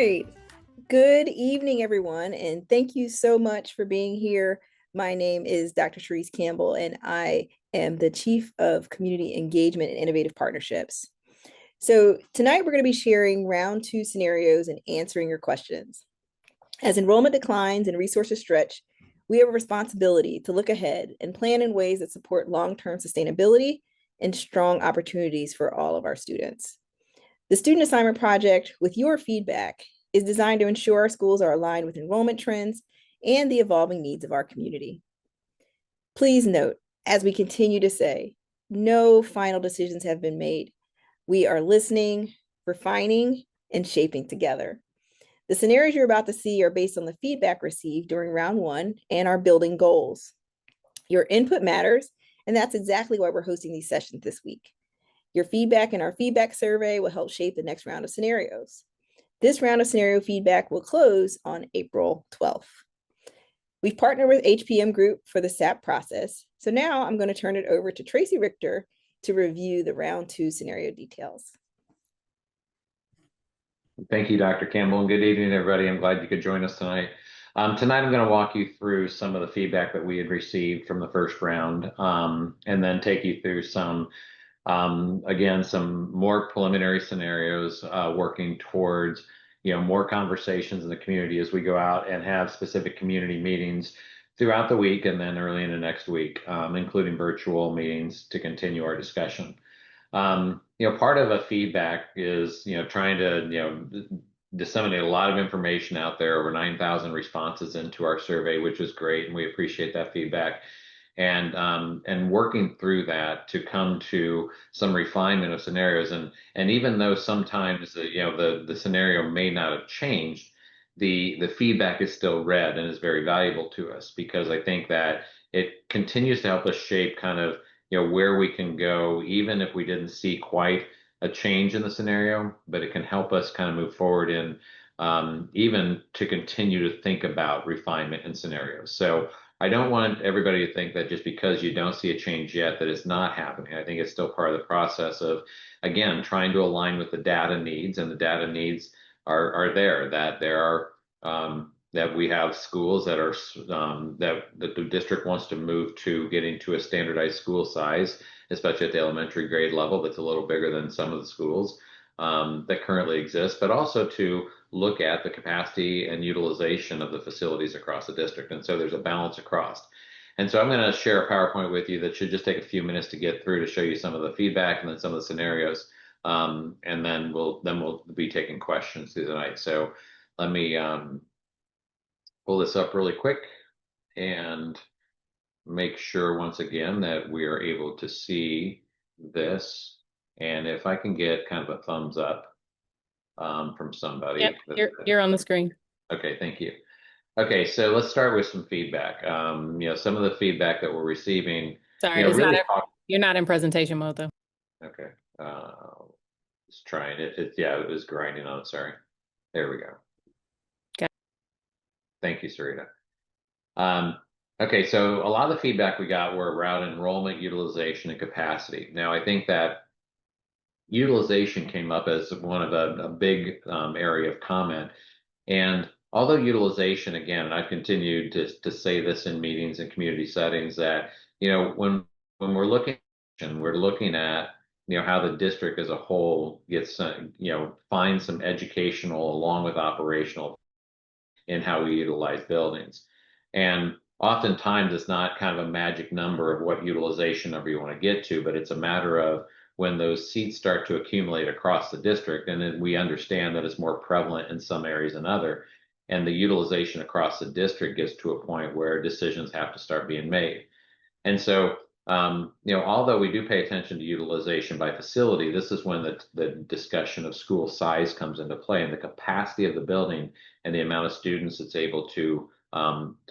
right. Good evening, everyone, and thank you so much for being here. My name is Dr. Therese Campbell, and I am the Chief of Community Engagement and Innovative Partnerships. So tonight we're going to be sharing round two scenarios and answering your questions. As enrollment declines and resources stretch, we have a responsibility to look ahead and plan in ways that support long-term sustainability and strong opportunities for all of our students. The Student Assignment Project, with your feedback, is designed to ensure our schools are aligned with enrollment trends and the evolving needs of our community. Please note, as we continue to say, no final decisions have been made. We are listening, refining, and shaping together. The scenarios you're about to see are based on the feedback received during round one and our building goals. Your input matters, and that's exactly why we're hosting these sessions this week. Your feedback in our feedback survey will help shape the next round of scenarios. This round of scenario feedback will close on April 12th. We've partnered with HPM Group for the SAP process. So now I'm going to turn it over to Tracy Richter to review the round two scenario details. Thank you, Dr. Campbell, and good evening, everybody. I'm glad you could join us tonight. Tonight, I'm going to walk you through some of the feedback that we had received from the first round, and then take you through some, again, some more preliminary scenarios, working towards, more conversations in the community as we go out and have specific community meetings throughout the week and then early in the next week, including virtual meetings to continue our discussion. Part of a feedback is, trying to, disseminate a lot of information out there, over 9,000 responses into our survey, which is great, and we appreciate that feedback. And working through that to come to some refinement of scenarios, and even though sometimes the scenario may not have changed, the feedback is still read and is very valuable to us, because I think that it continues to help us shape kind of where we can go, even if we didn't see quite a change in the scenario, but it can help us kind of move forward in even to continue to think about refinement in scenarios. So I don't want everybody to think that just because you don't see a change yet that it's not happening. I think it's still part of the process of, again, trying to align with the data needs, and the data needs are there, that there are that we have schools that are that the district wants to move to getting to a standardized school size, especially at the elementary grade level, that's a little bigger than some of the schools that currently exist, but also to look at the capacity and utilization of the facilities across the district. And so there's a balance across. And so I'm going to share a PowerPoint with you that should just take a few minutes to get through, to show you some of the feedback and then some of the scenarios. And then we'll be taking questions through the night. So let me pull this up really quick and make sure once again that we are able to see this. And if I can get kind of a thumbs up from somebody. Yep, you're on the screen. Okay, thank you. Okay, so let's start with some feedback. Some of the feedback that we're receiving. Sorry, you're not in presentation mode though. Okay, just trying it. Yeah, it was grinding on it. Sorry. There we go. Okay. Thank you, Sarita. Okay, so a lot of the feedback we got were around enrollment, utilization, and capacity. Now, I think that utilization came up as one of a big area of comment. And although utilization, again, and I've continued to say this in meetings and community settings, that, when we're looking at, how the district as a whole gets, finds some educational along with operational in how we utilize buildings. And oftentimes it's not kind of a magic number of what utilization number you want to get to, but it's a matter of when those seats start to accumulate across the district, and then we understand that it's more prevalent in some areas than other, and the utilization across the district gets to a point where decisions have to start being made. And so, although we do pay attention to utilization by facility, this is when the discussion of school size comes into play, and the capacity of the building and the amount of students it's able to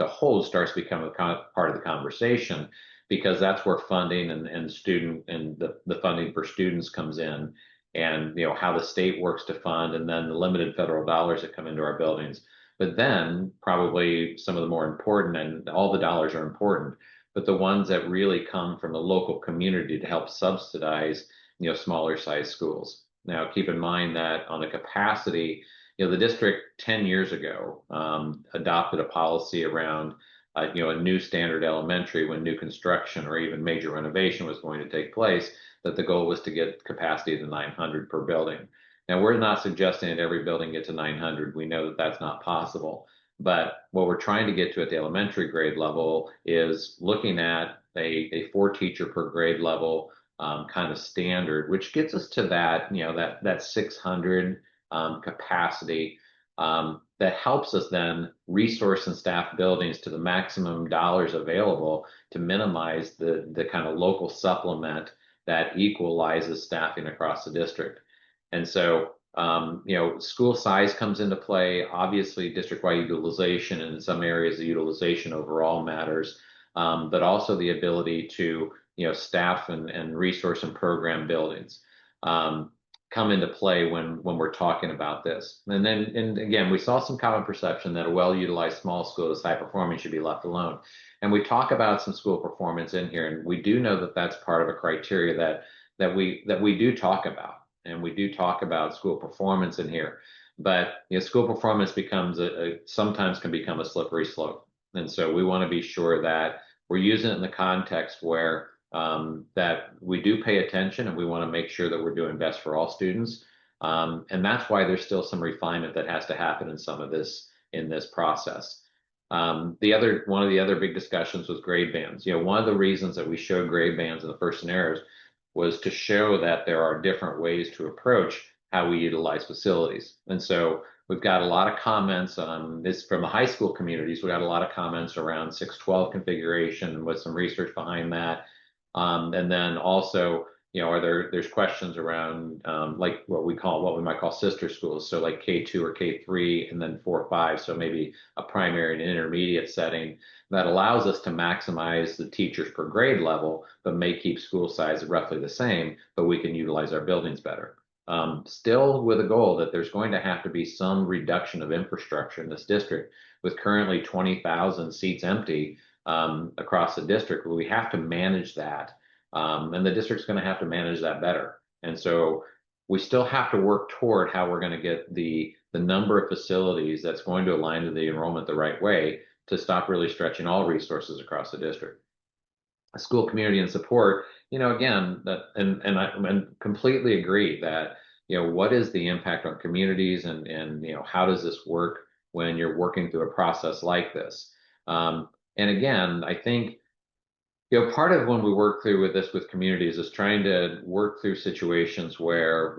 hold starts to become a part of the conversation, because that's where funding and student and the funding for students comes in, and how the state works to fund, and then the limited federal dollars that come into our buildings. But then probably some of the more important, and all the dollars are important, but the ones that really come from the local community to help subsidize smaller size schools. Now keep in mind that on the capacity, the district 10 years ago adopted a policy around a new standard elementary when new construction or even major renovation was going to take place, that the goal was to get capacity to 900 per building. Now, we're not suggesting that every building get to 900. We know that that's not possible. But what we're trying to get to at the elementary grade level is looking at a 4 teacher per grade level kind of standard, which gets us to that, that 600 capacity that helps us then resource and staff buildings to the maximum dollars available to minimize the kind of local supplement that equalizes staffing across the district. And so, school size comes into play. Obviously, district-wide utilization, and in some areas, the utilization overall matters, but also the ability to, staff and resource and program buildings come into play when we're talking about this. And again, we saw some common perception that a well-utilized small school that's high performing should be left alone. And we talk about some school performance in here, and we do know that that's part of a criteria that we do talk about. And we do talk about school performance in here, but school performance becomes sometimes can become a slippery slope. And so we want to be sure that we're using it in the context where that we do pay attention, and we want to make sure that we're doing best for all students. And that's why there's still some refinement that has to happen in some of this in this process. One of the other big discussions was grade bands. One of the reasons that we showed grade bands in the first scenarios was to show that there are different ways to approach how we utilize facilities. And so we've got a lot of comments on this from the high school communities. We got a lot of comments around 612 configuration with some research behind that. And then also, there's questions around like what we might call sister schools. So like K2 or K3 and then 4 or 5. So maybe a primary and intermediate setting that allows us to maximize the teachers per grade level, but may keep school size roughly the same, but we can utilize our buildings better. Still with a goal that there's going to have to be some reduction of infrastructure in this district with currently 20,000 seats empty across the district. We have to manage that. And the district's going to have to manage that better. And so we still have to work toward how we're going to get the number of facilities that's going to align to the enrollment the right way to stop really stretching all resources across the district. School community and support, again, I completely agree that, what is the impact on communities and how does this work when you're working through a process like this? And again, I think, part of when we work through with communities is trying to work through situations where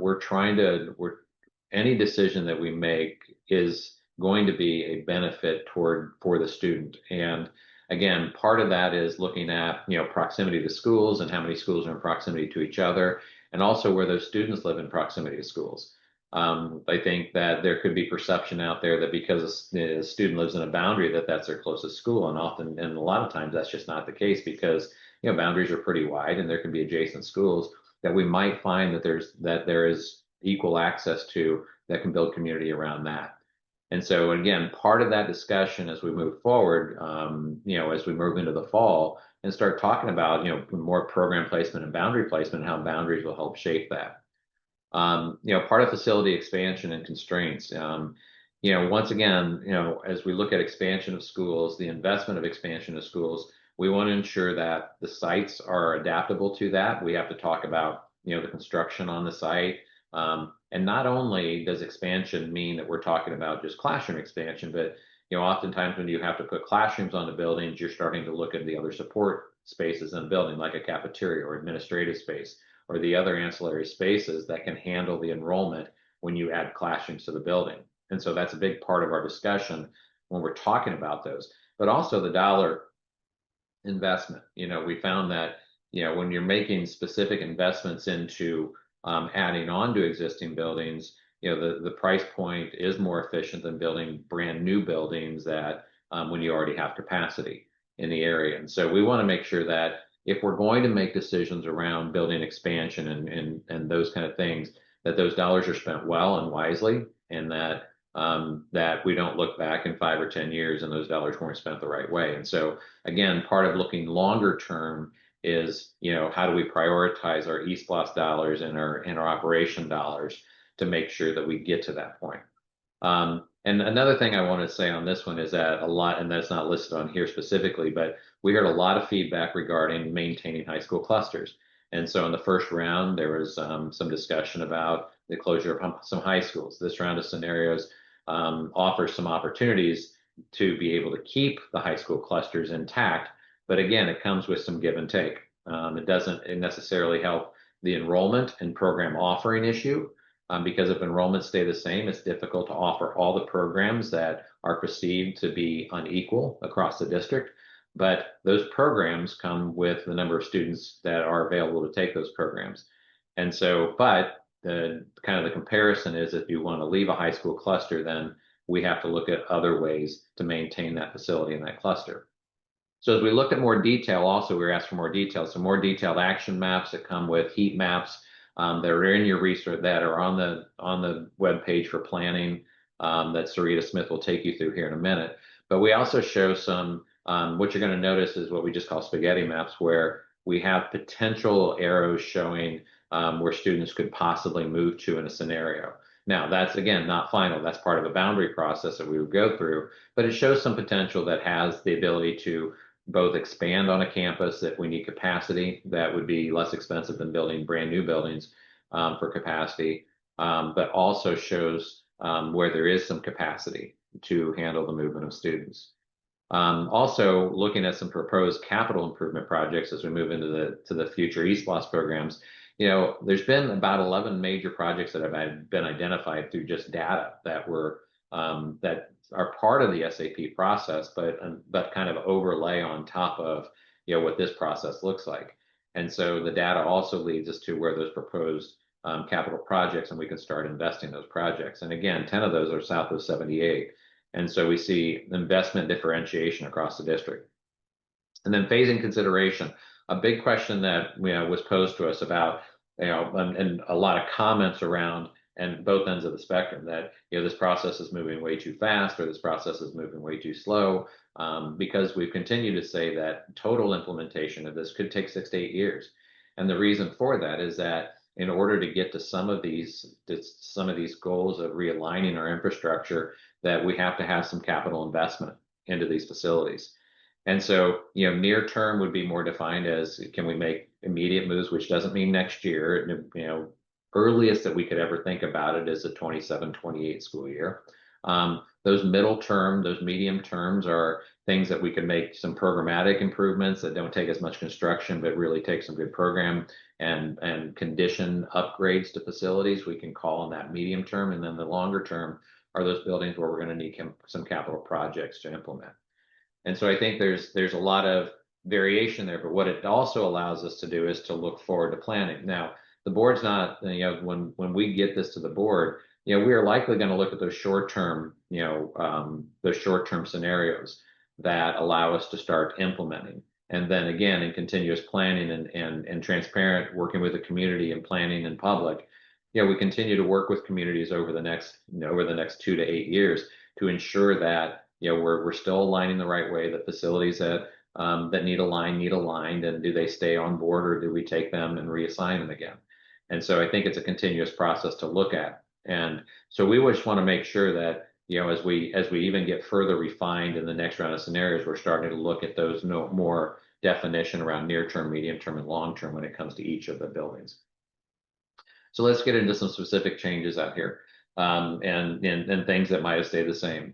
any decision that we make is going to be a benefit for the student. And again, part of that is looking at, proximity to schools and how many schools are in proximity to each other, and also where those students live in proximity to schools. I think that there could be perception out there that because a student lives in a boundary that's their closest school, and a lot of times that's just not the case because boundaries are pretty wide and there can be adjacent schools that we might find that there is equal access to that can build community around that. And so again, part of that discussion as we move forward, as we move into the fall and start talking about more program placement and boundary placement, how boundaries will help shape that. Part of facility expansion and constraints. Once again, as we look at expansion of schools, the investment of expansion of schools, we want to ensure that the sites are adaptable to that. We have to talk about, the construction on the site. And not only does expansion mean that we're talking about just classroom expansion, but, oftentimes when you have to put classrooms on the buildings, you're starting to look at the other support spaces in the building, like a cafeteria or administrative space, or the other ancillary spaces that can handle the enrollment when you add classrooms to the building. And so that's a big part of our discussion when we're talking about those, but also the dollar investment. We found that, when you're making specific investments into adding on to existing buildings, the price point is more efficient than building brand new buildings that when you already have capacity in the area. And so we want to make sure that if we're going to make decisions around building expansion and those kind of things, that those dollars are spent well and wisely, and that we don't look back in 5 or 10 years and those dollars weren't spent the right way. And so again, part of looking longer term is, how do we prioritize our eSPLOS dollars and our operation dollars to make sure that we get to that point. And another thing I want to say on this one is that a lot, and that's not listed on here specifically, but we heard a lot of feedback regarding maintaining high school clusters. And so in the first round, there was some discussion about the closure of some high schools. This round of scenarios offers some opportunities to be able to keep the high school clusters intact. But again, it comes with some give and take. It doesn't necessarily help the enrollment and program offering issue, because if enrollments stay the same, it's difficult to offer all the programs that are perceived to be unequal across the district. But those programs come with the number of students that are available to take those programs. And so, but the kind of the comparison is if you want to leave a high school cluster, then we have to look at other ways to maintain that facility in that cluster. So as we look at more detail, also we were asked for more detail. So more detailed action maps that come with heat maps that are in your resource, that are on the web page for planning, that Sarita Smith will take you through here in a minute. But we also show some, what you're going to notice is what we just call spaghetti maps, where we have potential arrows showing where students could possibly move to in a scenario. Now, that's again not final. That's part of a boundary process that we would go through, but it shows some potential that has the ability to both expand on a campus if we need capacity. That would be less expensive than building brand new buildings for capacity, but also shows where there is some capacity to handle the movement of students. Also looking at some proposed capital improvement projects as we move into the future ESPLOS programs. There's been about 11 major projects that have been identified through just data that are part of the SAP process, but kind of overlay on top of what this process looks like. And so the data also leads us to where those proposed capital projects, and we can start investing those projects. And again, 10 of those are south of 78. And so we see investment differentiation across the district. And then phasing consideration, a big question that was posed to us about, and a lot of comments around and both ends of the spectrum, that this process is moving way too fast or this process is moving way too slow, because we've continued to say that total implementation of this could take 6 to 8 years. And the reason for that is that in order to get to some of these goals of realigning our infrastructure, that we have to have some capital investment into these facilities. And so, near term would be more defined as, can we make immediate moves, which doesn't mean next year. Earliest that we could ever think about it is the 27-28 school year. Those medium terms are things that we can make some programmatic improvements that don't take as much construction, but really take some good program and condition upgrades to facilities. We can call on that medium term. And then the longer term are those buildings where we're going to need some capital projects to implement. And so I think there's a lot of variation there, but what it also allows us to do is to look forward to planning. Now, the board's not, when we get this to the board, we are likely going to look at those short-term scenarios that allow us to start implementing. And then again, in continuous planning and transparent, working with the community and planning in public, we continue to work with communities over the next 2 to 8 years to ensure that we're still aligning the right way. The facilities that need aligned, and do they stay on board or do we take them and reassign them again? And so I think it's a continuous process to look at. And so we just want to make sure that as we even get further refined in the next round of scenarios, we're starting to look at those more definition around near term, medium term, and long term when it comes to each of the buildings. So let's get into some specific changes out here, and things that might have stayed the same.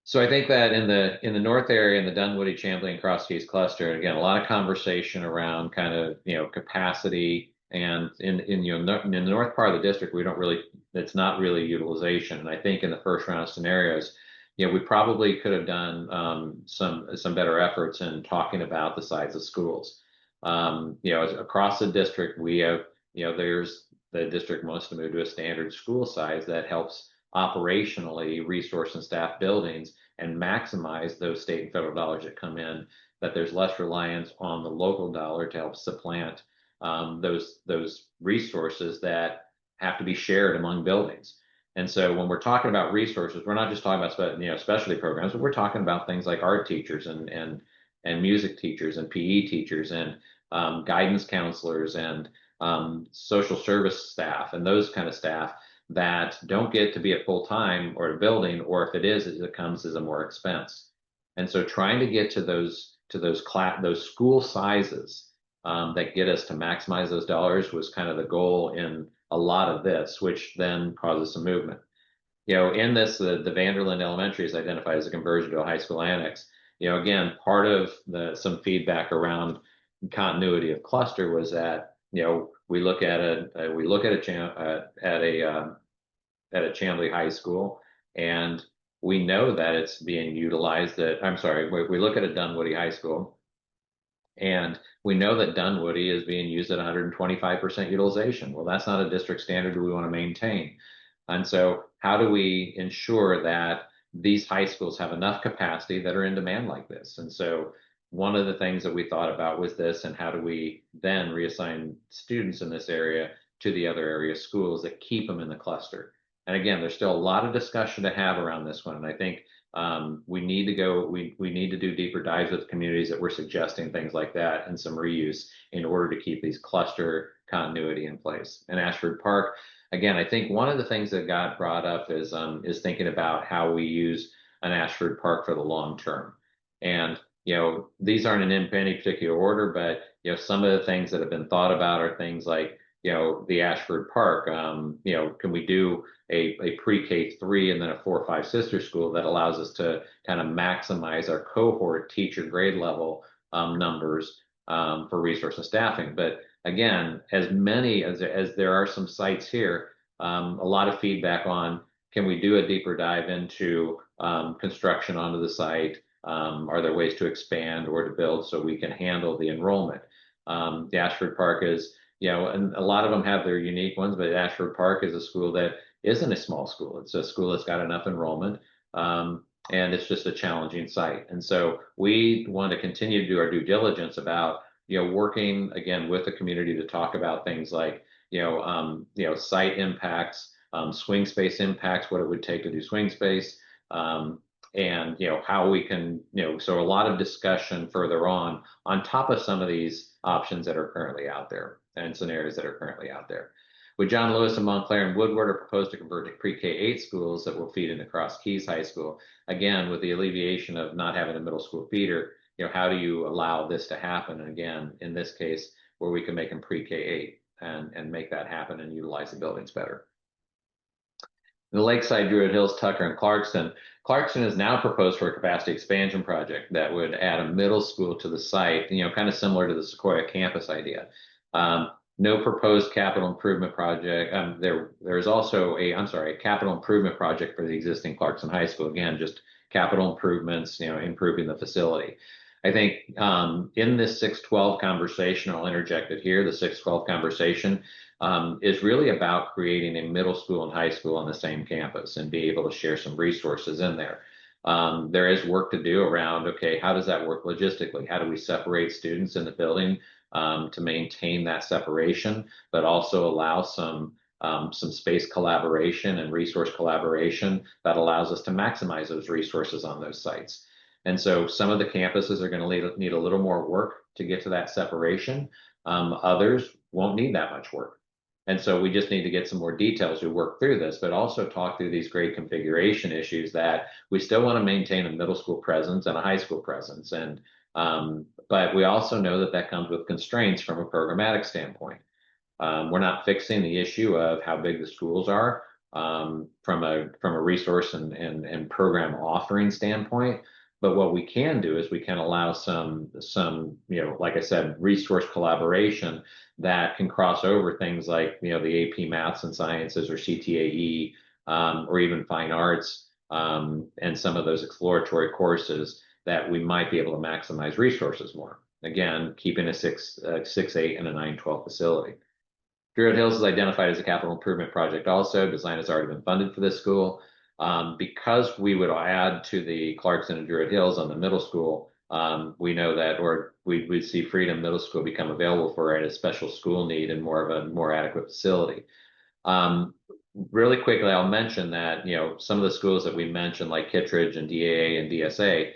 So I think that in the north area, in the Dunwoody, Champlain, Cross Keys cluster, again, a lot of conversation around kind of capacity, and in the north part of the district, it's not really utilization. And I think in the first round of scenarios, we probably could have done some better efforts in talking about the size of schools. Across the district, we have there's the district wants to move to a standard school size that helps operationally resource and staff buildings and maximize those state and federal dollars that come in, that there's less reliance on the local dollar to help supplant those resources that have to be shared among buildings. And so when we're talking about resources, we're not just talking about specialty programs, but we're talking about things like art teachers and music teachers and PE teachers and guidance counselors and social service staff and those kind of staff that don't get to be at full time or a building, or if it is, it comes as a more expense. And so trying to get to those school sizes that get us to maximize those dollars was kind of the goal in a lot of this, which then causes some movement. In this, the Vanderland Elementary is identified as a conversion to a high school annex. Again, part of some feedback around continuity of cluster was that, we look at a Chamblee High School, and we know that it's being utilized we look at a Dunwoody High School, and we know that Dunwoody is being used at 125% utilization. Well, that's not a district standard we want to maintain. And so how do we ensure that these high schools have enough capacity that are in demand like this? And so one of the things that we thought about was this, and how do we then reassign students in this area to the other area schools that keep them in the cluster? And again, there's still a lot of discussion to have around this one. And I think we need to do deeper dives with communities that we're suggesting things like that and some reuse in order to keep these cluster continuity in place. And Ashford Park, again, I think one of the things that got brought up is thinking about how we use an Ashford Park for the long term. And these aren't in any particular order, but some of the things that have been thought about are things like the Ashford Park. Can we do a pre-K 3 and then a 4 or 5 sister school that allows us to kind of maximize our cohort teacher grade level numbers for resource and staffing? But again, as many as there are some sites here, a lot of feedback on, can we do a deeper dive into construction onto the site? Are there ways to expand or to build so we can handle the enrollment? The Ashford Park is, and a lot of them have their unique ones, but Ashford Park is a school that isn't a small school. It's a school that's got enough enrollment, and it's just a challenging site. And so we want to continue to do our due diligence about, working again with the community to talk about things like, site impacts, swing space impacts, what it would take to do swing space, and how we can, so a lot of discussion further on top of some of these options that are currently out there and scenarios that are currently out there. With John Lewis and Montclair and Woodward are proposed to convert to pre-K 8 schools that will feed into Cross Keys High School. Again, with the alleviation of not having a middle school feeder, how do you allow this to happen? And again, in this case, where we can make them pre-K 8 and make that happen and utilize the buildings better. The Lakeside, Druid Hills, Tucker, and Clarkston. Clarkston is now proposed for a capacity expansion project that would add a middle school to the site, kind of similar to the Sequoia campus idea. No proposed capital improvement project. There's also a capital improvement project for the existing Clarkston High School. Again, just capital improvements, improving the facility. I think in this 612 conversation, I'll interject it here, the 612 conversation is really about creating a middle school and high school on the same campus and be able to share some resources in there. There is work to do around, okay, how does that work logistically? How do we separate students in the building to maintain that separation, but also allow some space collaboration and resource collaboration that allows us to maximize those resources on those sites. And so some of the campuses are going to need a little more work to get to that separation. Others won't need that much work. And so we just need to get some more details to work through this, but also talk through these great configuration issues that we still want to maintain a middle school presence and a high school presence. And but we also know that that comes with constraints from a programmatic standpoint. We're not fixing the issue of how big the schools are from a resource and program offering standpoint. But what we can do is we can allow some like I said, resource collaboration that can cross over things like the AP Maths and Sciences or CTAE or even Fine Arts and some of those exploratory courses that we might be able to maximize resources more. Again, keeping a 6-8 and a 9-12 facility. Druid Hills is identified as a capital improvement project also. Design has already been funded for this school. Because we would add to the Clarkston and Druid Hills on the middle school, we know that, or we'd see Freedom Middle School become available for a special school need and more of a more adequate facility. Really quickly, I'll mention that, some of the schools that we mentioned, like Kittredge and DAA and DSA,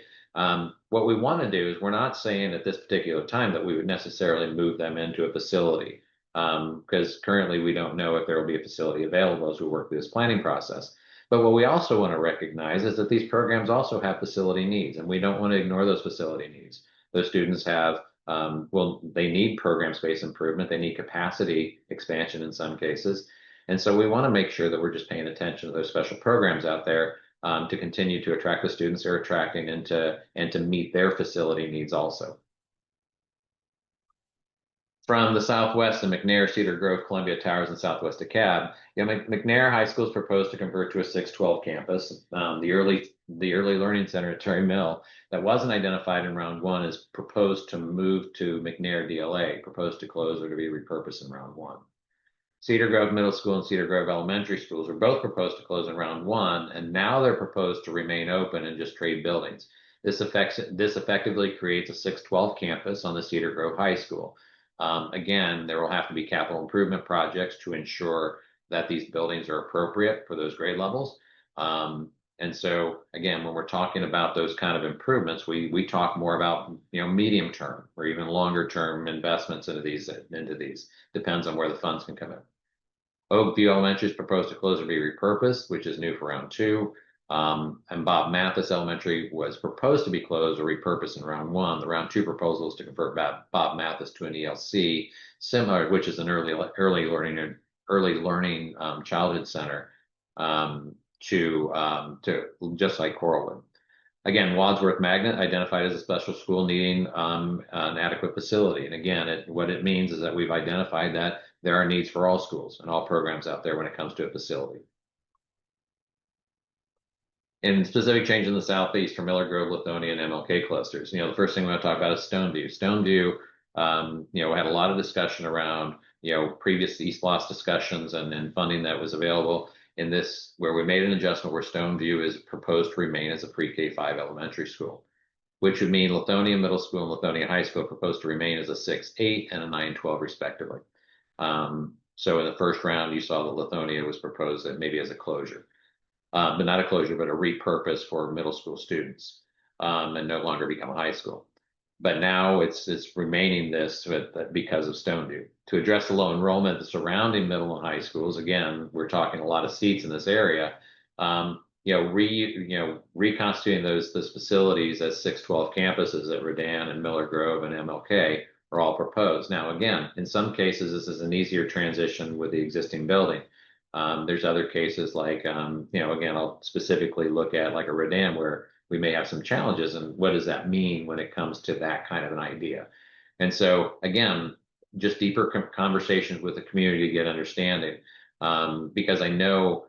what we want to do is we're not saying at this particular time that we would necessarily move them into a facility. because currently we don't know if there will be a facility available as we work through this planning process. But what we also want to recognize is that these programs also have facility needs, and we don't want to ignore those facility needs. Those students have, well, they need program space improvement, they need capacity expansion in some cases. And so we want to make sure that we're just paying attention to those special programs out there to continue to attract the students they're attracting and to meet their facility needs also. From the Southwest and McNair, Cedar Grove, Columbia Towers, and Southwest DeKalb, McNair High School is proposed to convert to a 612 campus. The early learning center at Terry Mill that wasn't identified in round one is proposed to move to McNair DLA, proposed to close or to be repurposed in round one. Cedar Grove Middle School and Cedar Grove Elementary Schools were both proposed to close in round one, and now they're proposed to remain open and just trade buildings. This effectively creates a 612 campus on the Cedar Grove High School. Again, there will have to be capital improvement projects to ensure that these buildings are appropriate for those grade levels. And so, again, when we're talking about those kind of improvements, we talk more about medium term or even longer term investments into these. Depends on where the funds can come in. Oakview Elementary is proposed to close or be repurposed, which is new for round two. And Bob Mathis Elementary was proposed to be closed or repurposed in round one. The round two proposal is to convert Bob Mathis to an ELC, similar, which is an early learning childhood center, to just like Coralwood. Again, Wadsworth Magnet identified as a special school needing an adequate facility. And again, what it means is that we've identified that there are needs for all schools and all programs out there when it comes to a facility. In specific change in the Southeast for Miller Grove, Lithonia, and MLK clusters, the first thing we want to talk about is Stoneview. Stoneview, had a lot of discussion around, previous East Loss discussions and funding that was available in this, where we made an adjustment where Stoneview is proposed to remain as a pre-K5 elementary school, which would mean Lithonia Middle School and Lithonia High School proposed to remain as a 6-8 and a 9-12 respectively. So in the first round, you saw that Lithonia was proposed that maybe as a closure. But not a closure, but a repurpose for middle school students, and no longer become a high school. But now it's remaining this because of Stoneview. To address the low enrollment the surrounding middle and high schools, again, we're talking a lot of seats in this area. Reconstituting those facilities as 612 campuses at Redan and Miller Grove and MLK are all proposed. Now, again, in some cases, this is an easier transition with the existing building. There's other cases like, again, I'll specifically look at like a Redan where we may have some challenges, and what does that mean when it comes to that kind of an idea? And so, again, just deeper conversations with the community to get understanding, because I know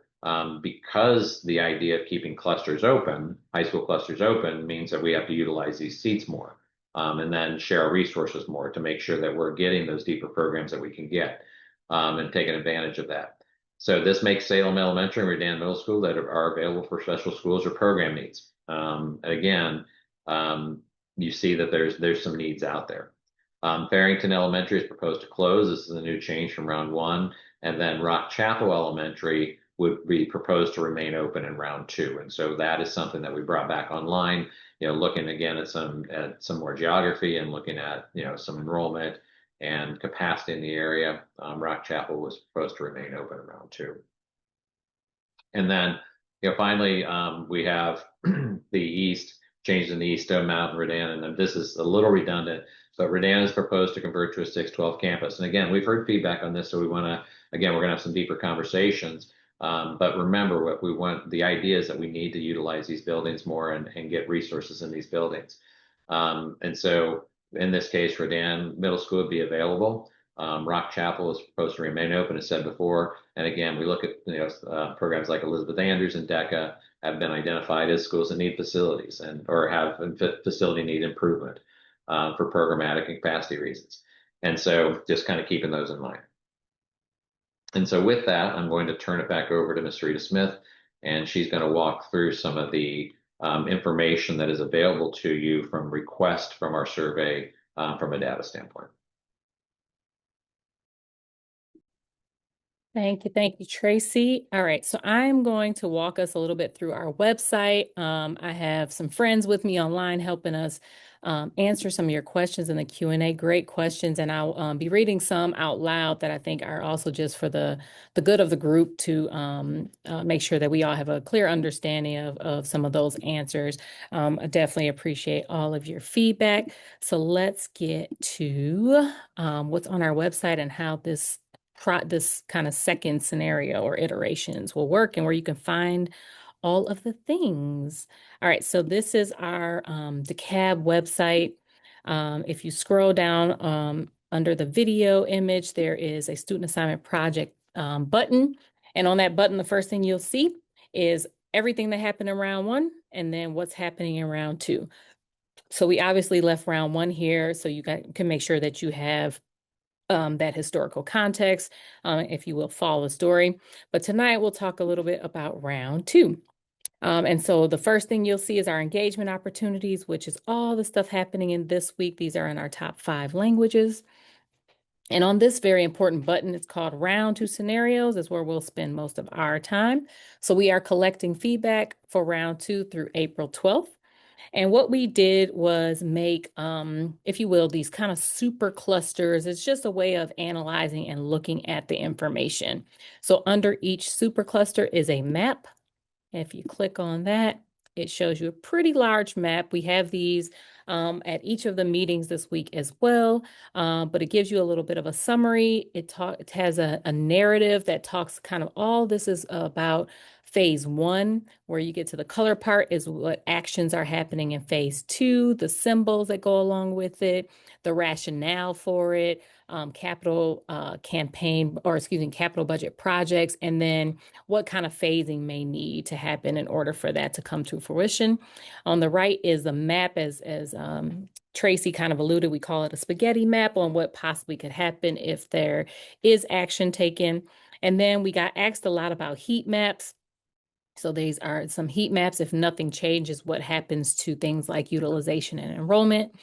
because the idea of keeping clusters open, high school clusters open, means that we have to utilize these seats more, and then share our resources more to make sure that we're getting those deeper programs that we can get, and taking advantage of that. So this makes Salem Elementary and Redan Middle School that are available for special schools or program needs. Again, you see that there's some needs out there. Farrington Elementary is proposed to close. This is a new change from round one. And then Rock Chapel Elementary would be proposed to remain open in round two. And so that is something that we brought back online, looking again at some more geography and looking at, some enrollment and capacity in the area. Rock Chapel was proposed to remain open in round two. And then, finally, we have the East, changes in the East, Stone Mountain, Redan, and then this is a little redundant, but Redan is proposed to convert to a 612 campus. And again, we've heard feedback on this, so we're going to have some deeper conversations. But remember, what we want, the idea is that we need to utilize these buildings more and get resources in these buildings. And so in this case, Redan Middle School would be available. Rock Chapel is supposed to remain open, as said before. And again, we look at programs like Elizabeth Andrews and DECA have been identified as schools that need facilities or have facility need improvement for programmatic and capacity reasons. And so just kind of keeping those in mind. And so with that, I'm going to turn it back over to Ms. Rita Smith, and she's going to walk through some of the information that is available to you from request from our survey from a data standpoint. Thank you, Tracy. All right, so I'm going to walk us a little bit through our website. I have some friends with me online helping us answer some of your questions in the Q&A. Great questions, and I'll be reading some out loud that I think are also just for the good of the group to make sure that we all have a clear understanding of some of those answers. I definitely appreciate all of your feedback. So let's get to what's on our website and how this kind of second scenario or iterations will work and where you can find all of the things. All right, so this is our DeKalb website. If you scroll down under the video image, there is a student assignment project button. And on that button, the first thing you'll see is everything that happened in round 1 and then what's happening in round 2. So we obviously left round 1 here so you can make sure that you have that historical context, if you will, follow the story. But tonight we'll talk a little bit about round 2. And so the first thing you'll see is our engagement opportunities, which is all the stuff happening in this week. These are in our top 5 languages. And on this very important button, it's called Round 2 Scenarios, is where we'll spend most of our time. So we are collecting feedback for round 2 through April 12th. And what we did was make, if you will, these kind of super clusters. It's just a way of analyzing and looking at the information. So under each super cluster is a map. If you click on that, it shows you a pretty large map. We have these at each of the meetings this week as well, but it gives you a little bit of a summary. It has a narrative that talks kind of all this is about. Phase 1, where you get to the color part, is what actions are happening in phase 2, the symbols that go along with it, the rationale for it, capital capital budget projects, and then what kind of phasing may need to happen in order for that to come to fruition. On the right is the map, as Tracy kind of alluded, we call it a spaghetti map on what possibly could happen if there is action taken. And then we got asked a lot about heat maps. So these are some heat maps if nothing changes, what happens to things like utilization and enrollment.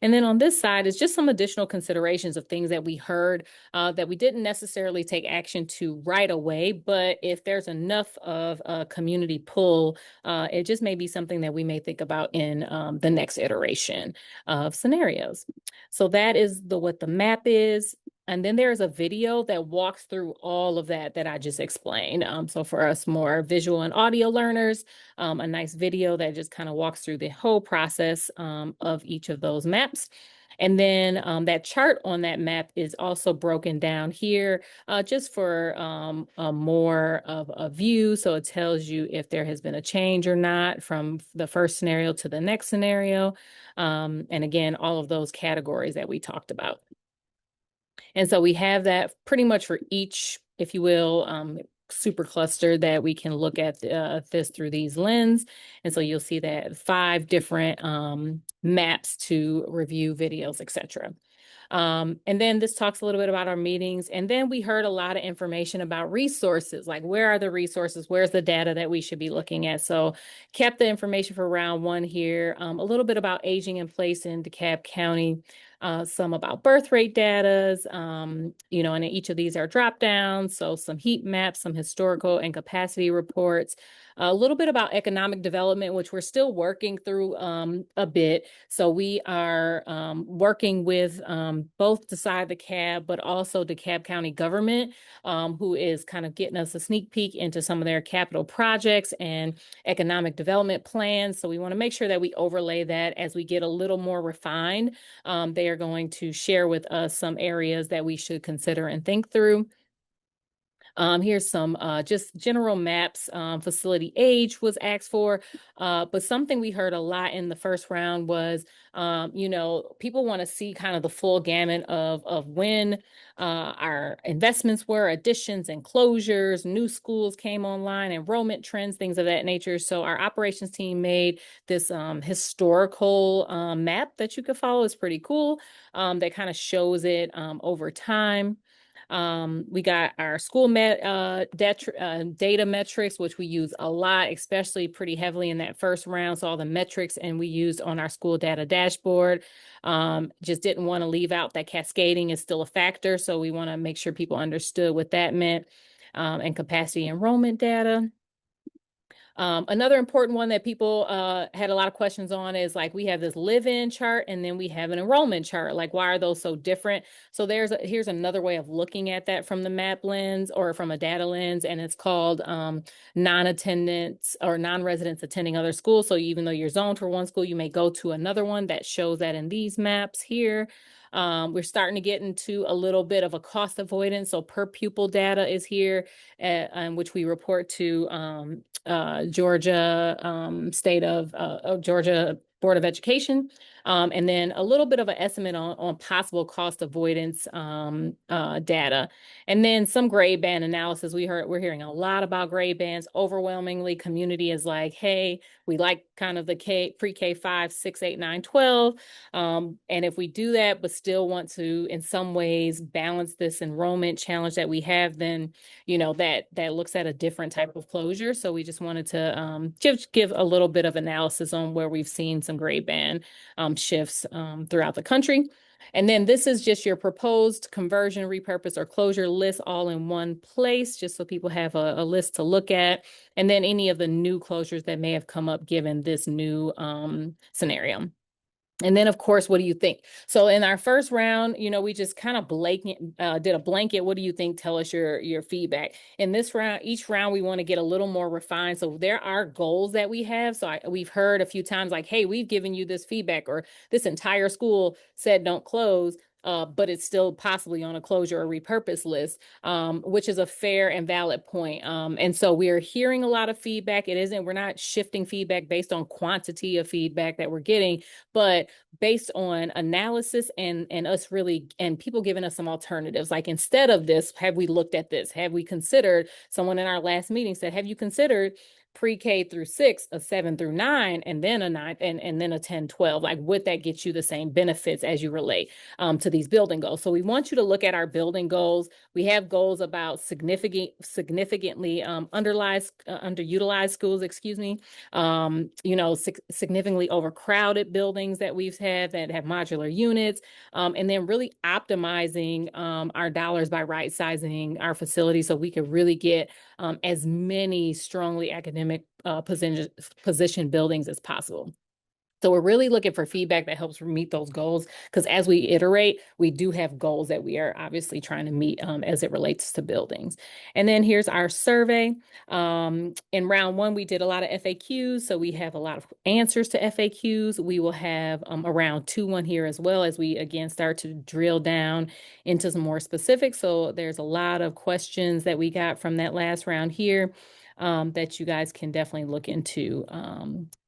And then on this side is just some additional considerations of things that we heard that we didn't necessarily take action to right away, but if there's enough of a community pull, it just may be something that we may think about in the next iteration of scenarios. So that is what the map is. And then there's a video that walks through all of that I just explained. So for us more visual and audio learners, a nice video that just kind of walks through the whole process of each of those maps. And then that chart on that map is also broken down here just for more of a view. So it tells you if there has been a change or not from the first scenario to the next scenario. And again, all of those categories that we talked about. And so we have that pretty much for each, if you will, super cluster that we can look at this through these lenses. And so you'll see that 5 different maps to review videos, etc. And then this talks a little bit about our meetings. And then we heard a lot of information about resources, like where are the resources? Where's the data that we should be looking at? So kept the information for round 1 here, a little bit about aging in place in DeKalb County, some about birth rate data, and each of these are drop downs. So some heat maps, some historical and capacity reports, a little bit about economic development, which we're still working through a bit. So we are working with both the side of the DeKalb, but also DeKalb County government, who is kind of getting us a sneak peek into some of their capital projects and economic development plans. So we want to make sure that we overlay that as we get a little more refined. They are going to share with us some areas that we should consider and think through. Here's some just general maps. Facility age was asked for, but something we heard a lot in the first round was, people want to see kind of the full gamut of when our investments were, additions and closures, new schools came online, enrollment trends, things of that nature. So our operations team made this historical map that you could follow. It's pretty cool. That kind of shows it over time. We got our school data metrics, which we use a lot, especially pretty heavily in that first round. So all the metrics, and we used on our school data dashboard. Just didn't want to leave out that cascading is still a factor. So we want to make sure people understood what that meant, and capacity enrollment data. Another important one that people had a lot of questions on is like we have this live-in chart and then we have an enrollment chart. Like, why are those so different? So here's another way of looking at that from the map lens or from a data lens, and it's called non-attendance or non-residents attending other schools. So even though you're zoned for one school, you may go to another one. That shows that in these maps here. We're starting to get into a little bit of a cost avoidance. So per pupil data is here, which we report to Georgia State of Georgia Board of Education. And then a little bit of an estimate on possible cost avoidance data. And then some grade band analysis. We're hearing a lot about grade bands. Overwhelmingly, community is like, hey, we like kind of the pre-K 5, 6, 8, 9, 12. And if we do that, but still want to, in some ways, balance this enrollment challenge that we have, then, that looks at a different type of closure. So we just wanted to give a little bit of analysis on where we've seen some grade band shifts throughout the country. And then this is just your proposed conversion, repurpose, or closure list all in one place, just so people have a list to look at. And then any of the new closures that may have come up given this new scenario. And then, of course, what do you think? So in our first round, we just kind of did a blanket. What do you think? Tell us your feedback. In this round, each round, we want to get a little more refined. So there are goals that we have. So we've heard a few times like, hey, we've given you this feedback, or this entire school said don't close. But it's still possibly on a closure or repurpose list, which is a fair and valid point. And so we are hearing a lot of feedback. We're not shifting feedback based on quantity of feedback that we're getting, but based on analysis and us really, and people giving us some alternatives. Like, instead of this, have we looked at this? Have we considered, someone in our last meeting said, have you considered pre-K through 6, a 7 through 9, and then a 9, and then a 10, 12? Like, would that get you the same benefits as you relate to these building goals? So we want you to look at our building goals. We have goals about significantly underutilized schools, significantly overcrowded buildings that we've had that have modular units, and then really optimizing our dollars by right sizing our facilities so we could really get as many strongly academic position buildings as possible. So we're really looking for feedback that helps meet those goals, because as we iterate, we do have goals that we are obviously trying to meet as it relates to buildings. And then here's our survey. In round 1, we did a lot of FAQs. So we have a lot of answers to FAQs. We will have a round 2 one here as well, as we again start to drill down into some more specifics. So there's a lot of questions that we got from that last round here that you guys can definitely look into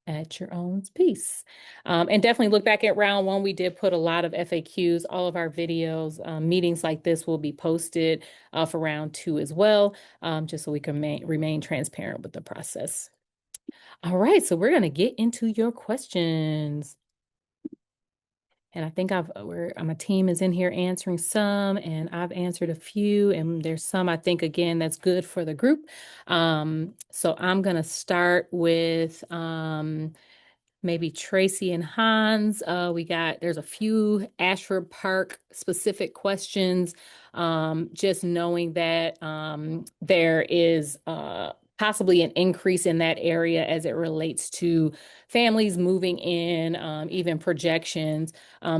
at your own pace. And definitely look back at round 1. We did put a lot of FAQs. All of our videos, meetings like this will be posted for round 2 as well, just so we can remain transparent with the process. All right, so we're going to get into your questions. And I think my team is in here answering some, and I've answered a few, and there's some I think, again, that's good for the group. So I'm going to start with maybe Tracy and Hans. There's a few Ashford Park specific questions, just knowing that there is possibly an increase in that area as it relates to families moving in, even projections.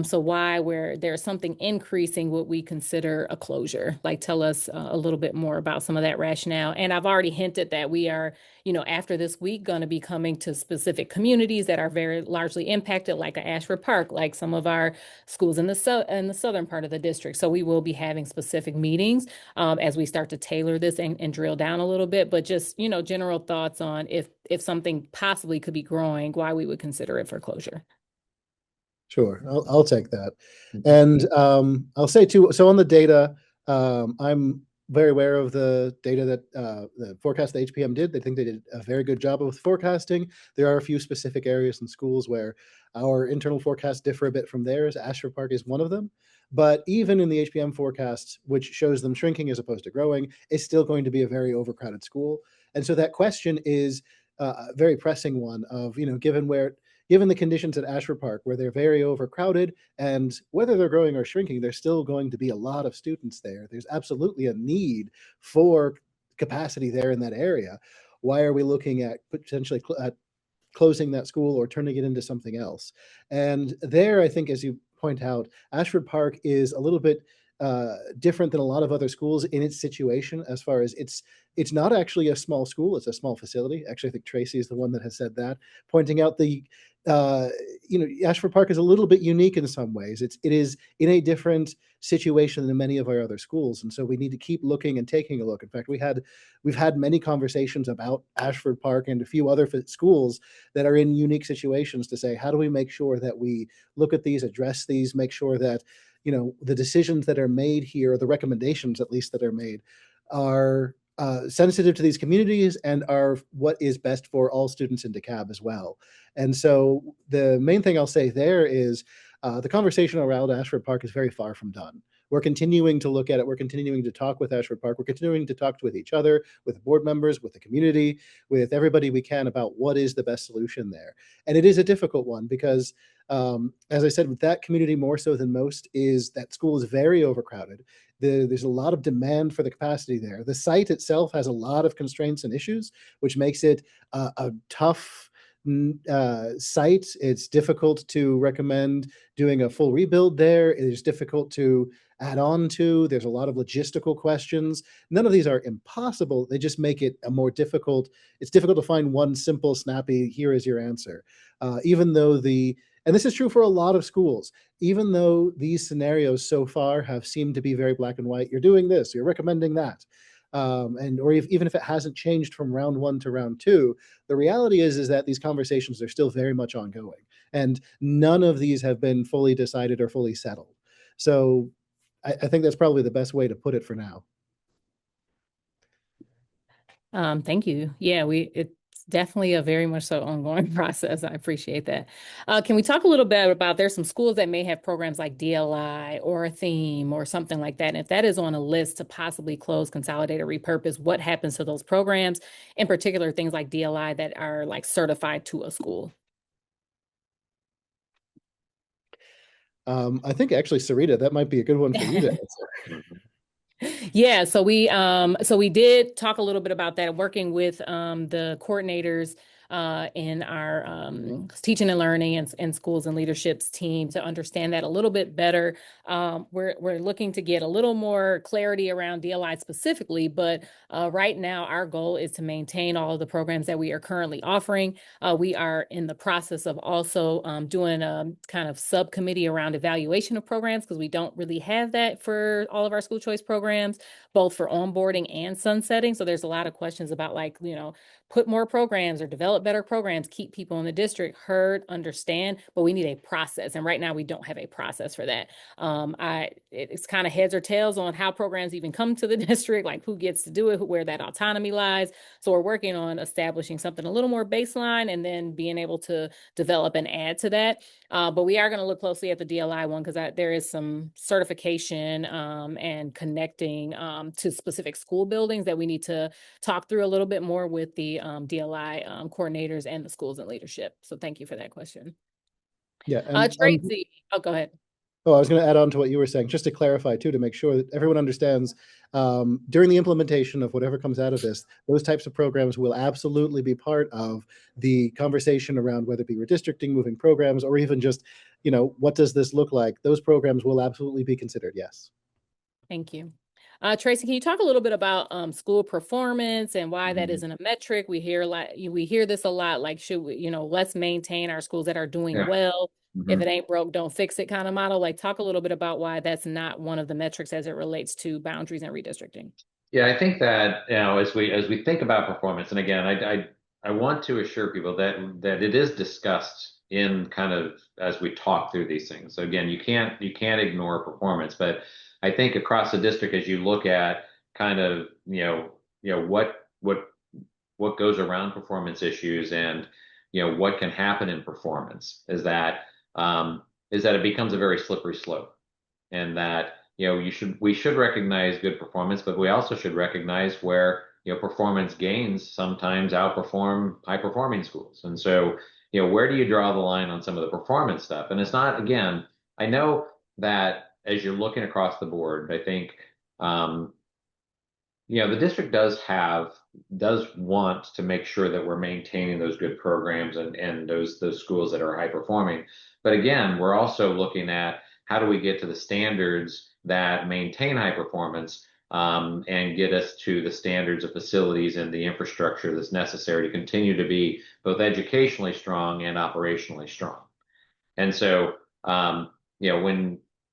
So where there's something increasing, would we consider a closure? Like, tell us a little bit more about some of that rationale. And I've already hinted that we are, after this week, going to be coming to specific communities that are very largely impacted, like Ashford Park, like some of our schools in the southern part of the district. So we will be having specific meetings as we start to tailor this and drill down a little bit. But just, general thoughts on if something possibly could be growing, why we would consider it for closure. Sure, I'll take that. And I'll say too, so on the data, I'm very aware of the data that the forecast the HPM did. They think they did a very good job of forecasting. There are a few specific areas and schools where our internal forecasts differ a bit from theirs. Ashford Park is one of them. But even in the HPM forecast, which shows them shrinking as opposed to growing, it's still going to be a very overcrowded school. And so that question is a very pressing one of, given the conditions at Ashford Park, where they're very overcrowded, and whether they're growing or shrinking, there's still going to be a lot of students there. There's absolutely a need for capacity there in that area. Why are we looking at potentially closing that school or turning it into something else? And there, I think, as you point out, Ashford Park is a little bit different than a lot of other schools in its situation, as far as it's not actually a small school, it's a small facility. Actually, I think Tracy is the one that has said that, pointing out the Ashford Park is a little bit unique in some ways. It is in a different situation than many of our other schools, and so we need to keep looking and taking a look. In fact, we've had many conversations about Ashford Park and a few other schools that are in unique situations to say, how do we make sure that we look at these, address these, make sure that the decisions that are made here, or the recommendations at least that are made, are sensitive to these communities and are what is best for all students in DeKalb as well. And so the main thing I'll say there is the conversation around Ashford Park is very far from done. We're continuing to look at it. We're continuing to talk with Ashford Park. We're continuing to talk with each other, with board members, with the community, with everybody we can about what is the best solution there. And it is a difficult one because, as I said, with that community more so than most, is that school is very overcrowded. There's a lot of demand for the capacity there. The site itself has a lot of constraints and issues, which makes it a tough site. It's difficult to recommend doing a full rebuild there. It is difficult to add on to. There's a lot of logistical questions. None of these are impossible. They just make it a more difficult. It's difficult to find one simple, snappy, here is your answer. Even though and this is true for a lot of schools, even though these scenarios so far have seemed to be very black and white, you're doing this, you're recommending that. Even if it hasn't changed from round one to round two, the reality is that these conversations are still very much ongoing, and none of these have been fully decided or fully settled. So I think that's probably the best way to put it for now. Thank you. Yeah, it's definitely a very much so ongoing process. I appreciate that. Can we talk a little bit about, there's some schools that may have programs like DLI or a theme or something like that. And if that is on a list to possibly close, consolidate, or repurpose, what happens to those programs, in particular things like DLI that are like certified to a school? I think actually, Sarita, that might be a good one for you to answer. Yeah, so we did talk a little bit about that, working with the coordinators in our teaching and learning and schools and leaderships team to understand that a little bit better. We're looking to get a little more clarity around DLI specifically, but right now our goal is to maintain all of the programs that we are currently offering. We are in the process of also doing a kind of subcommittee around evaluation of programs, because we don't really have that for all of our school choice programs, both for onboarding and sunsetting. So there's a lot of questions about, like, put more programs or develop better programs, keep people in the district heard, understand, but we need a process. And right now we don't have a process for that. It's kind of heads or tails on how programs even come to the district, like who gets to do it, where that autonomy lies. So we're working on establishing something a little more baseline and then being able to develop and add to that. But we are going to look closely at the DLI one, because there is some certification and connecting to specific school buildings that we need to talk through a little bit more with the DLI coordinators and the schools and leadership. So thank you for that question. Yeah. And, Tracy, go ahead. Oh, I was going to add on to what you were saying, just to clarify too, to make sure that everyone understands, during the implementation of whatever comes out of this, those types of programs will absolutely be part of the conversation around whether it be redistricting, moving programs, or even just, what does this look like? Those programs will absolutely be considered, yes. Thank you. Tracy, can you talk a little bit about school performance and why that isn't a metric? We hear this a lot, like, should we, let's maintain our schools that are doing well. If it ain't broke, don't fix it kind of model. Like, talk a little bit about why that's not one of the metrics as it relates to boundaries and redistricting. Yeah, I think that, as we think about performance, and again, I want to assure people that it is discussed in kind of as we talk through these things. So again, you can't ignore performance, but I think across the district, as you look at kind of what goes around performance issues, and what can happen in performance, is that it becomes a very slippery slope, and that we should recognize good performance, but we also should recognize where performance gains sometimes outperform high performing schools. And so where do you draw the line on some of the performance stuff? And it's not, again, I know that as you're looking across the board, I think the district does have does want to make sure that we're maintaining those good programs and those schools that are high performing. But again, we're also looking at how do we get to the standards that maintain high performance, and get us to the standards of facilities and the infrastructure that's necessary to continue to be both educationally strong and operationally strong. And so, and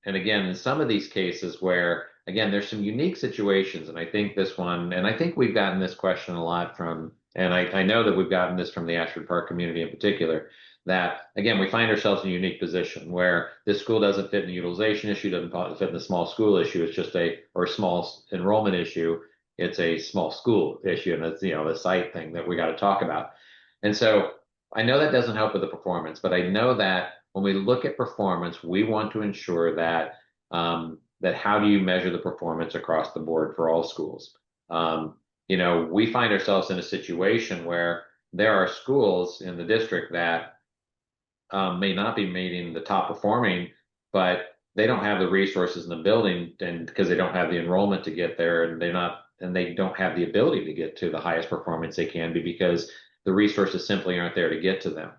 again, in some of these cases where, again, there's some unique situations, and I think this one, and I think we've gotten this question a lot from, and I know that we've gotten this from the Ashford Park community in particular, that, again, we find ourselves in a unique position where this school doesn't fit in the utilization issue, doesn't fit in the small school issue, it's just or small enrollment issue, it's a small school issue, and it's, a site thing that we got to talk about. And so I know that doesn't help with the performance, but I know that when we look at performance, we want to ensure that that how do you measure the performance across the board for all schools? We find ourselves in a situation where there are schools in the district that may not be meeting the top performing, but they don't have the resources in the building, and because they don't have the enrollment to get there, and they don't have the ability to get to the highest performance they can be because the resources simply aren't there to get to them.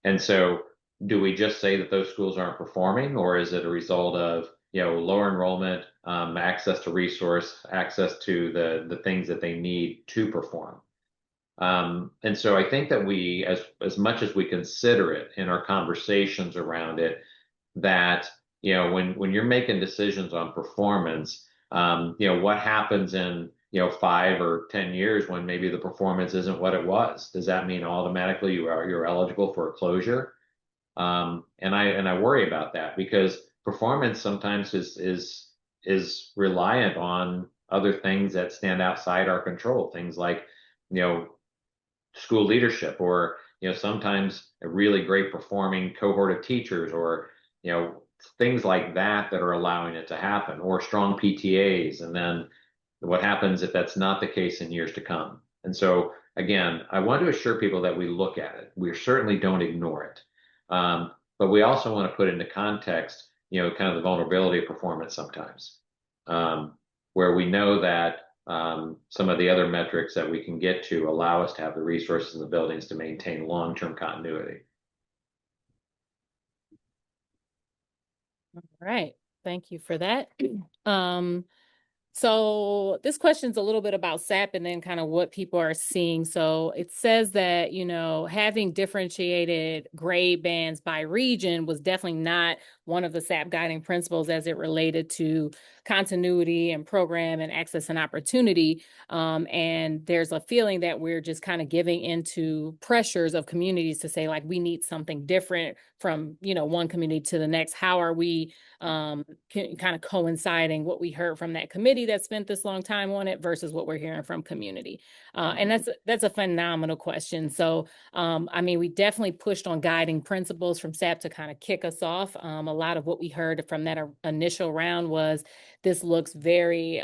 And so do we just say that those schools aren't performing, or is it a result of lower enrollment, access to resource, access to the things that they need to perform? And so I think that we, as much as we consider it in our conversations around it, that when you're making decisions on performance, what happens in 5 or 10 years when maybe the performance isn't what it was? Does that mean automatically you're eligible for a closure? And I worry about that because performance sometimes is reliant on other things that stand outside our control. Things like school leadership, or sometimes a really great performing cohort of teachers, or things like that are allowing it to happen, or strong PTAs. And then what happens if that's not the case in years to come? And so again, I want to assure people that we look at it. We certainly don't ignore it. But we also want to put into context, kind of the vulnerability of performance sometimes, where we know that some of the other metrics that we can get to allow us to have the resources in the buildings to maintain long-term continuity. All right. Thank you for that. So this question's a little bit about SAP and then kind of what people are seeing. So it says that, having differentiated grade bands by region was definitely not one of the SAP guiding principles as it related to continuity and program and access and opportunity. And there's a feeling that we're just kind of giving into pressures of communities to say, like, we need something different from, one community to the next. How are we kind of coinciding what we heard from that committee that spent this long time on it versus what we're hearing from community? And that's a phenomenal question. So, we definitely pushed on guiding principles from SAP to kind of kick us off. A lot of what we heard from that initial round was this looks very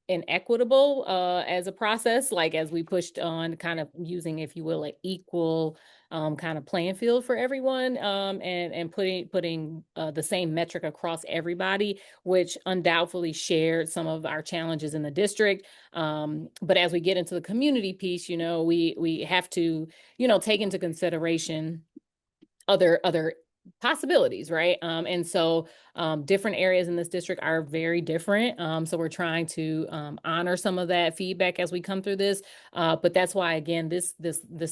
inequitable as a process, like as we pushed on kind of using, if you will, an equal kind of playing field for everyone, and putting the same metric across everybody, which undoubtedly shared some of our challenges in the district. But as we get into the community piece, we have to, take into consideration other possibilities, right? And so different areas in this district are very different. So we're trying to honor some of that feedback as we come through this. But that's why, again, this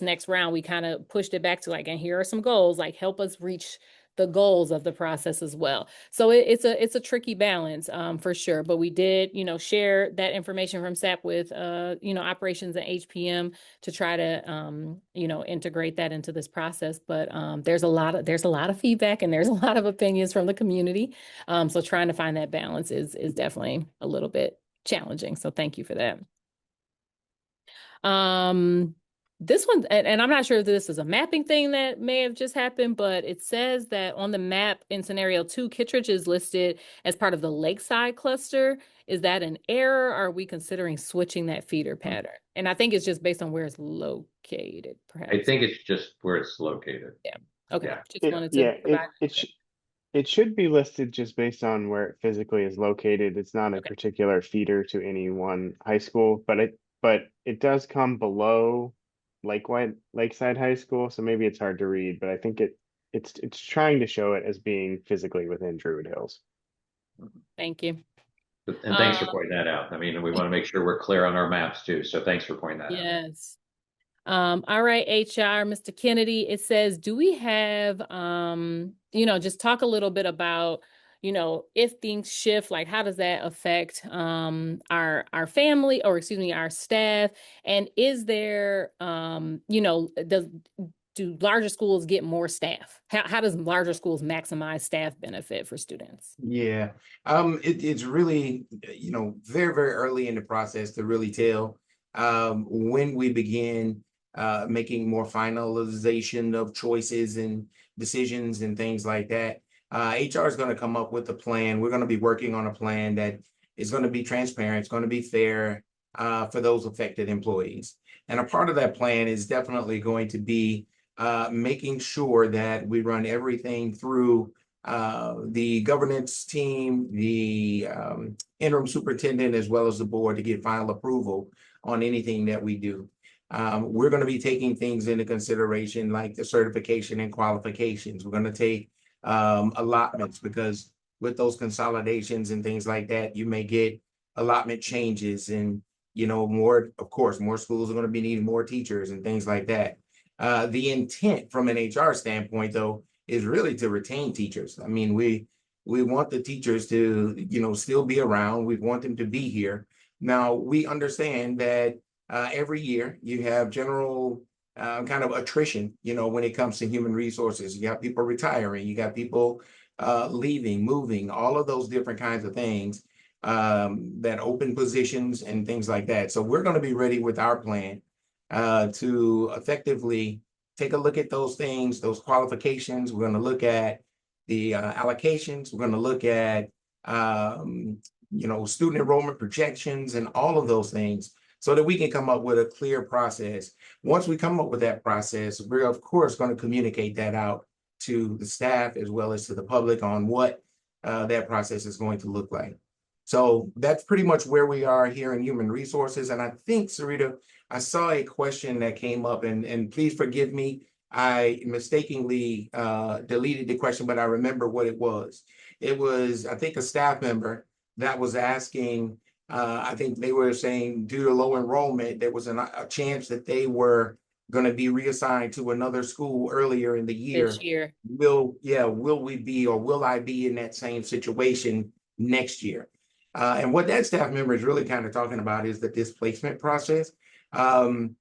next round, we kind of pushed it back to and here are some goals, help us reach the goals of the process as well. So it's a tricky balance for sure. But we did, share that information from SAP with, operations and HPM to try to, integrate that into this process. But there's a lot of feedback and there's a lot of opinions from the community. So trying to find that balance is definitely a little bit challenging. So thank you for that. This one, and I'm not sure if this is a mapping thing that may have just happened, but it says that on the map in scenario 2, Kittredge is listed as part of the Lakeside cluster. Is that an error? Or are we considering switching that feeder pattern? And I think it's just based on where it's located, perhaps. I think it's just where it's located. Yeah. Okay. Yeah. Just wanted to provide. It should be listed just based on where it physically is located. It's not a particular feeder to any one high school, but but it does come below Lakeside High School, so maybe it's hard to read, but I think it's trying to show it as being physically within Druid Hills. Thank you. And thanks for pointing that out. I mean, we want to make sure we're clear on our maps too. So thanks for pointing that out. Yes. All right, HR, Mr. Kennedy, it says, do we have, just talk a little bit about, if things shift, like how does that affect our family, or excuse me, our staff? And is there, do larger schools get more staff? How does larger schools maximize staff benefit for students? Yeah, it's really, very, very early in the process to really tell when we begin making more finalization of choices and decisions and things like that. HR is going to come up with a plan. We're going to be working on a plan that is going to be transparent. It's going to be fair for those affected employees. And a part of that plan is definitely going to be making sure that we run everything through the governance team, the interim superintendent, as well as the board to get final approval on anything that we do. We're going to be taking things into consideration like the certification and qualifications. We're going to take allotments, because with those consolidations and things like that, you may get allotment changes, and more schools are going to be needing more teachers and things like that. The intent from an HR standpoint, though, is really to retain teachers. I mean, we want the teachers to, still be around. We want them to be here. Now, we understand that every year you have general kind of attrition, when it comes to human resources. You got people retiring, you got people leaving, moving, all of those different kinds of things, that open positions and things like that. So we're going to be ready with our plan to effectively take a look at those things, those qualifications. We're going to look at the allocations. We're going to look at, student enrollment projections and all of those things, so that we can come up with a clear process. Once we come up with that process, we're of course going to communicate that out to the staff as well as to the public on what that process is going to look like. So that's pretty much where we are here in human resources. And I think, Sarita, I saw a question that came up, and please forgive me, I mistakenly deleted the question, but I remember what it was. It was, I think, a staff member that was asking, I think they were saying due to low enrollment, there was a chance that they were going to be reassigned to another school earlier in the year. This year. Will we be, or will I be in that same situation next year? And what that staff member is really kind of talking about is the displacement process. When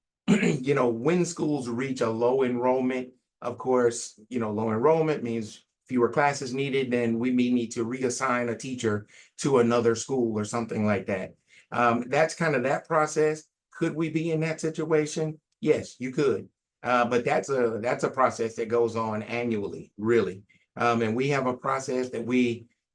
schools reach a low enrollment, of course, low enrollment means fewer classes needed, then we may need to reassign a teacher to another school or something like that. That's kind of that process. Could we be in that situation? Yes, you could. But that's a process that goes on annually, really. And we have a process that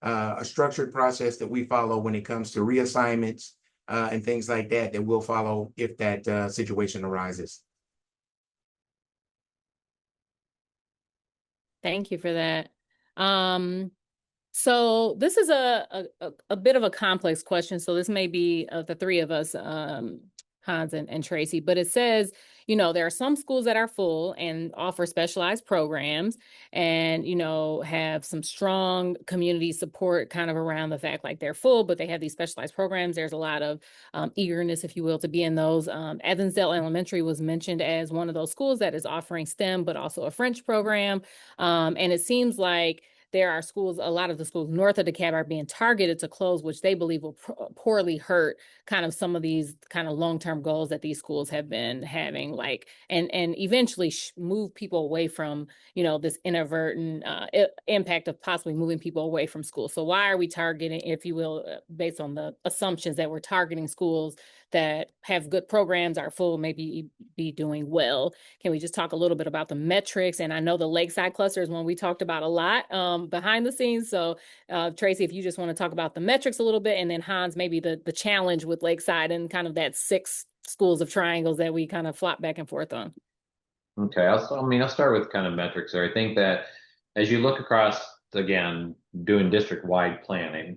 a structured process that we follow when it comes to reassignments and things like that we'll follow if that situation arises. Thank you for that. So this is a bit of a complex question. So this may be the three of us, Hans and Tracy, but it says, there are some schools that are full and offer specialized programs and, have some strong community support kind of around the fact like they're full, but they have these specialized programs. There's a lot of eagerness, if you will, to be in those. Evansdale Elementary was mentioned as one of those schools that is offering STEM, but also a French program. And it seems like there are schools, a lot of the schools north of DeKalb are being targeted to close, which they believe will poorly hurt kind of some of these kind of long-term goals that these schools have been having, like, and eventually move people away from, this inadvertent impact of possibly moving people away from school. So why are we targeting, if you will, based on the assumptions that we're targeting schools that have good programs, are full, maybe be doing well? Can we just talk a little bit about the metrics? And I know the Lakeside cluster is one we talked about a lot behind the scenes. So Tracy, if you just want to talk about the metrics a little bit, and then Hans, maybe the challenge with Lakeside and kind of that 6 schools of triangles that we kind of flop back and forth on. Okay, I'll start with kind of metrics there. I think that as you look across, again, doing district-wide planning,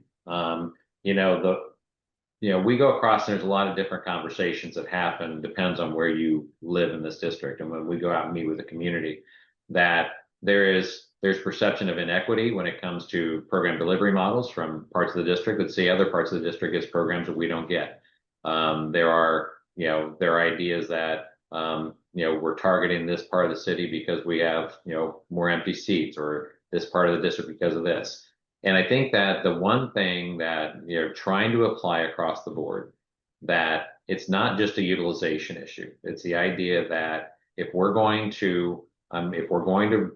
we go across, and there's a lot of different conversations that happen, depends on where you live in this district. And when we go out and meet with the community, that there's perception of inequity when it comes to program delivery models from parts of the district that see other parts of the district as programs that we don't get. There are ideas that, we're targeting this part of the city because we have, more empty seats, or this part of the district because of this. And I think that the one thing that you're trying to apply across the board, that it's not just a utilization issue. It's the idea that if we're going to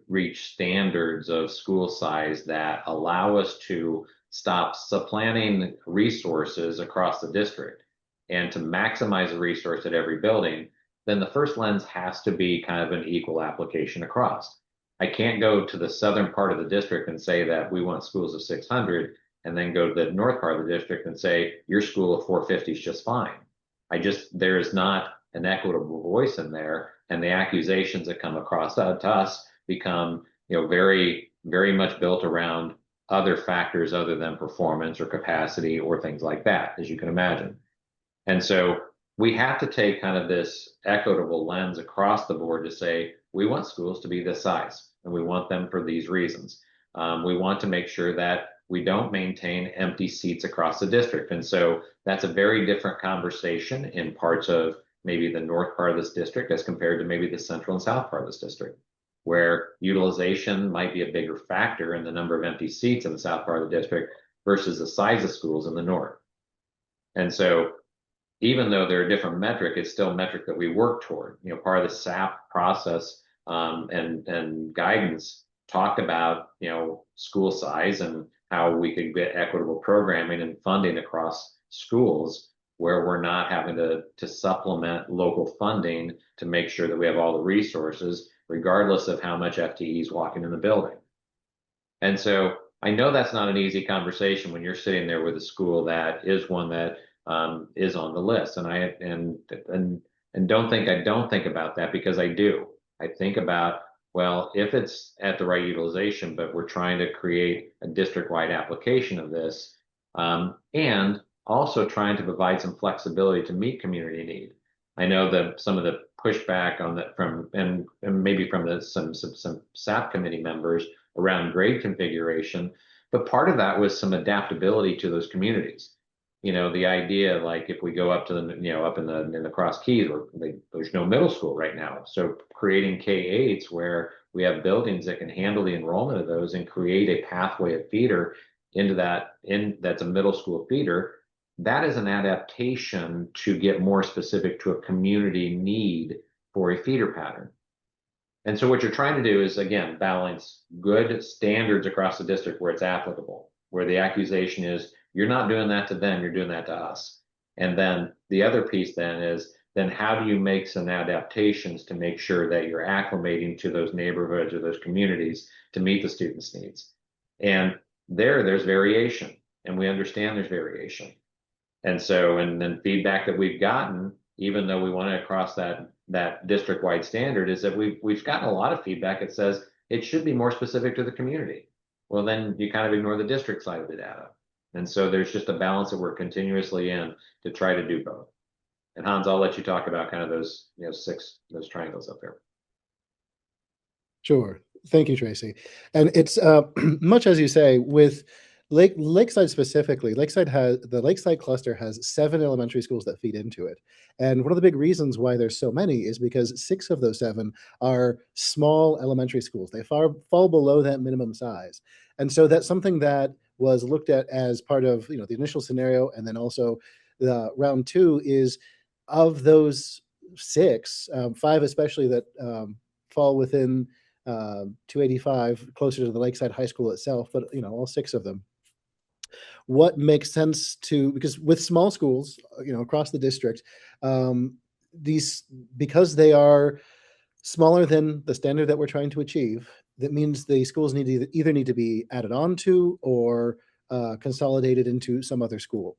reach standards of school size that allow us to stop supplanting resources across the district and to maximize the resource at every building, then the first lens has to be kind of an equal application across. I can't go to the southern part of the district and say that we want schools of 600, and then go to the north part of the district and say your school of 450 is just fine. There is not an equitable voice in there, and the accusations that come across to us become, very, very much built around other factors other than performance or capacity or things like that, as you can imagine. And so we have to take kind of this equitable lens across the board to say, we want schools to be this size, and we want them for these reasons. We want to make sure that we don't maintain empty seats across the district. And so that's a very different conversation in parts of maybe the north part of this district as compared to maybe the central and south part of this district, where utilization might be a bigger factor in the number of empty seats in the south part of the district versus the size of schools in the north. And so even though they're a different metric, it's still a metric that we work toward. Part of the SAP process and guidance talked about, school size and how we could get equitable programming and funding across schools where we're not having to supplement local funding to make sure that we have all the resources, regardless of how much FTE is walking in the building. And so I know that's not an easy conversation when you're sitting there with a school that is one that is on the list. And don't think I don't think about that, because I do. I think about, well, if it's at the right utilization, but we're trying to create a district-wide application of this, and also trying to provide some flexibility to meet community need. I know that some of the pushback on that and maybe from some SAP committee members around grade configuration, but part of that was some adaptability to those communities. The idea, like if we go up to the, up in the Cross Keys, there's no middle school right now. So creating K-8s where we have buildings that can handle the enrollment of those and create a pathway of feeder into that's a middle school feeder, that is an adaptation to get more specific to a community need for a feeder pattern. And so what you're trying to do is, again, balance good standards across the district where it's applicable, where the accusation is, you're not doing that to them, you're doing that to us. And then the other piece then is, then how do you make some adaptations to make sure that you're acclimating to those neighborhoods or those communities to meet the students' needs? And there's variation, and we understand there's variation. And so, and then feedback that we've gotten, even though we want to cross that district-wide standard, is that we've gotten a lot of feedback that says it should be more specific to the community. Well, then you kind of ignore the district side of the data. And so there's just a balance that we're continuously in to try to do both. And Hans, I'll let you talk about kind of those, those triangles up there. Sure. Thank you, Tracy. And it's much as you say, with Lakeside specifically, the Lakeside cluster has 7 elementary schools that feed into it. And one of the big reasons why there's so many is because 6 of those 7 are small elementary schools. They fall below that minimum size. And so that's something that was looked at as part of the initial scenario, and then also the round 2 is, of those 6, 5 especially that fall within 285, closer to the Lakeside High School itself, but all 6 of them. What makes sense because with small schools, across the district, because they are smaller than the standard that we're trying to achieve, that means the schools either need to be added on to or consolidated into some other school.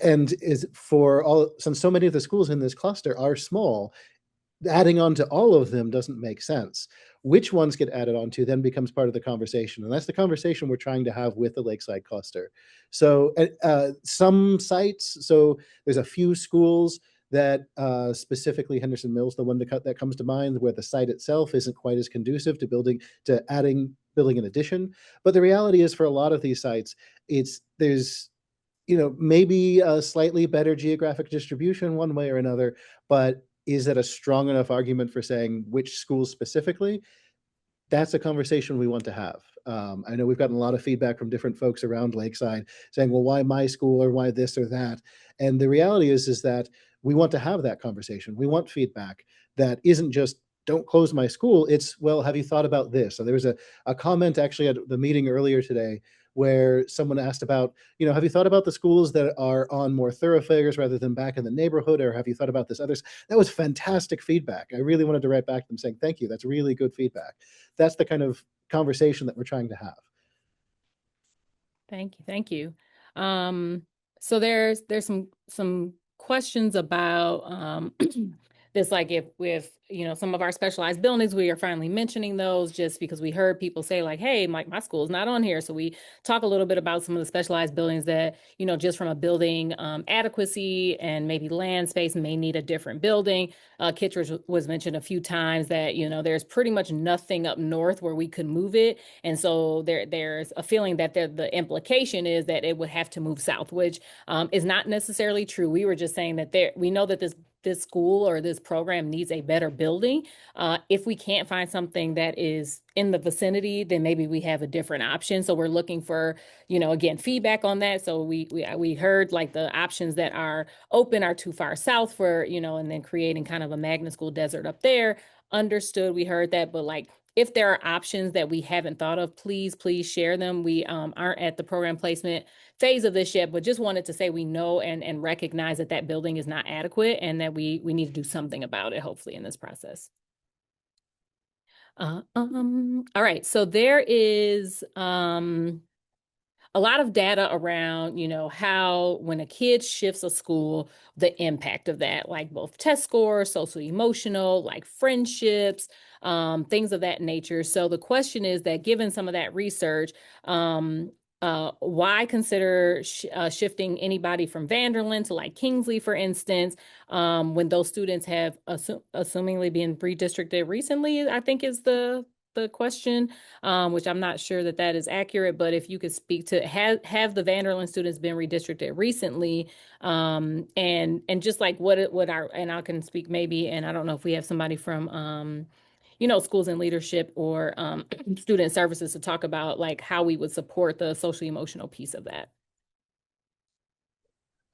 And since so many of the schools in this cluster are small, adding on to all of them doesn't make sense. Which ones get added onto then becomes part of the conversation. And that's the conversation we're trying to have with the Lakeside cluster. So some sites, so there's a few schools that specifically Henderson Mills, the one that comes to mind, where the site itself isn't quite as conducive to building an addition. But the reality is, for a lot of these sites, there's maybe a slightly better geographic distribution one way or another, but is that a strong enough argument for saying which schools specifically? That's a conversation we want to have. I know we've gotten a lot of feedback from different folks around Lakeside saying, well, why my school, or why this or that? And the reality is that we want to have that conversation. We want feedback that isn't just, don't close my school. It's, well, have you thought about this? So there was a comment actually at the meeting earlier today where someone asked about, have you thought about the schools that are on more thoroughfares rather than back in the neighborhood? Or have you thought about this others? That was fantastic feedback. I really wanted to write back to them saying, thank you. That's really good feedback. That's the kind of conversation that we're trying to have. Thank you. Thank you. So there's some questions about this, like if some of our specialized buildings, we are finally mentioning those just because we heard people say like, hey, my school's not on here. So we talk a little bit about some of the specialized buildings that, just from a building adequacy and maybe land space may need a different building. Kittredge was mentioned a few times that, there's pretty much nothing up north where we could move it. And so there's a feeling that the implication is that it would have to move south, which is not necessarily true. We were just saying that we know that this school or this program needs a better building. If we can't find something that is in the vicinity, then maybe we have a different option. So we're looking for, again, feedback on that. So we heard like the options that are open are too far south for, and then creating kind of a magnet school desert up there. Understood. We heard that, but like, if there are options that we haven't thought of, please share them. We aren't at the program placement phase of this yet, but just wanted to say we know and recognize that building is not adequate and that we need to do something about it, hopefully, in this process. All right, so there is a lot of data around, how when a kid shifts a school, the impact of that, like both test scores, social emotional, like friendships, things of that nature. So the question is that given some of that research, why consider shifting anybody from Vanderlyn to like Kingsley, for instance, when those students have assumingly been redistricted recently, I think is the question, which I'm not sure that is accurate, but if you could speak to have the Vanderlyn students been redistricted recently, and just like what and I can speak maybe, and I don't know if we have somebody from schools and leadership or student services to talk about like how we would support the social emotional piece of that.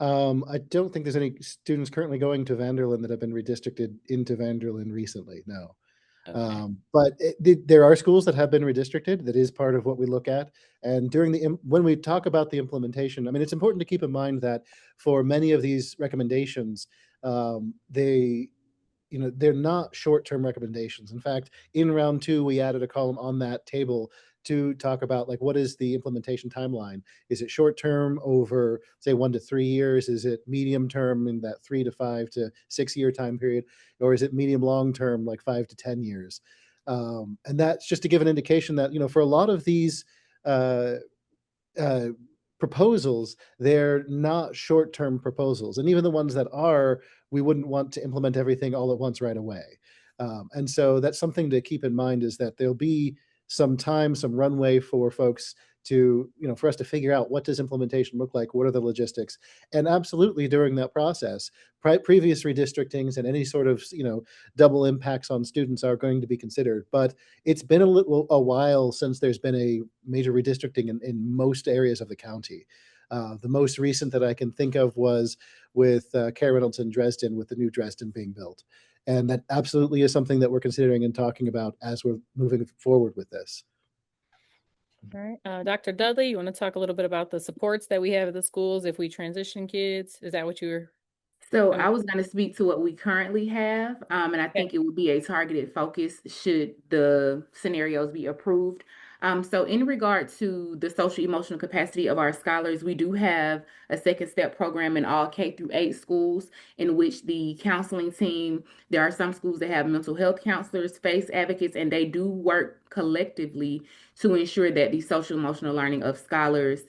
I don't think there's any students currently going to Vanderlyn that have been redistricted into Vanderlyn recently. No. Okay. But there are schools that have been redistricted. That is part of what we look at. And when we talk about the implementation, I mean, it's important to keep in mind that for many of these recommendations, they're not short-term recommendations. In fact, in round 2, we added a column on that table to talk about like, what is the implementation timeline? Is it short-term over, say, 1 to 3 years? Is it medium-term in that 3 to 5 to 6 year time period? Or is it medium long-term, like 5 to 10 years? And that's just to give an indication that, for a lot of these proposals, they're not short-term proposals. And even the ones that are, we wouldn't want to implement everything all at once right away. And so that's something to keep in mind, is that there'll be some time, some runway for folks to, for us to figure out what does implementation look like, what are the logistics. And absolutely during that process, previous redistrictings and any sort of, double impacts on students are going to be considered. But it's been a while since there's been a major redistricting in most areas of the county. The most recent that I can think of was with Care Reynolds in Dresden, with the new Dresden being built. And that absolutely is something that we're considering and talking about as we're moving forward with this. All right. Dr. Dudley, you want to talk a little bit about the supports that we have at the schools if we transition kids? Is that what you were? So I was going to speak to what we currently have, and I think it would be a targeted focus should the scenarios be approved. So in regard to the social emotional capacity of our scholars, we do have a second step program in all K-8 schools in which the counseling team, there are some schools that have mental health counselors, FACE advocates, and they do work collectively to ensure that the social emotional learning of scholars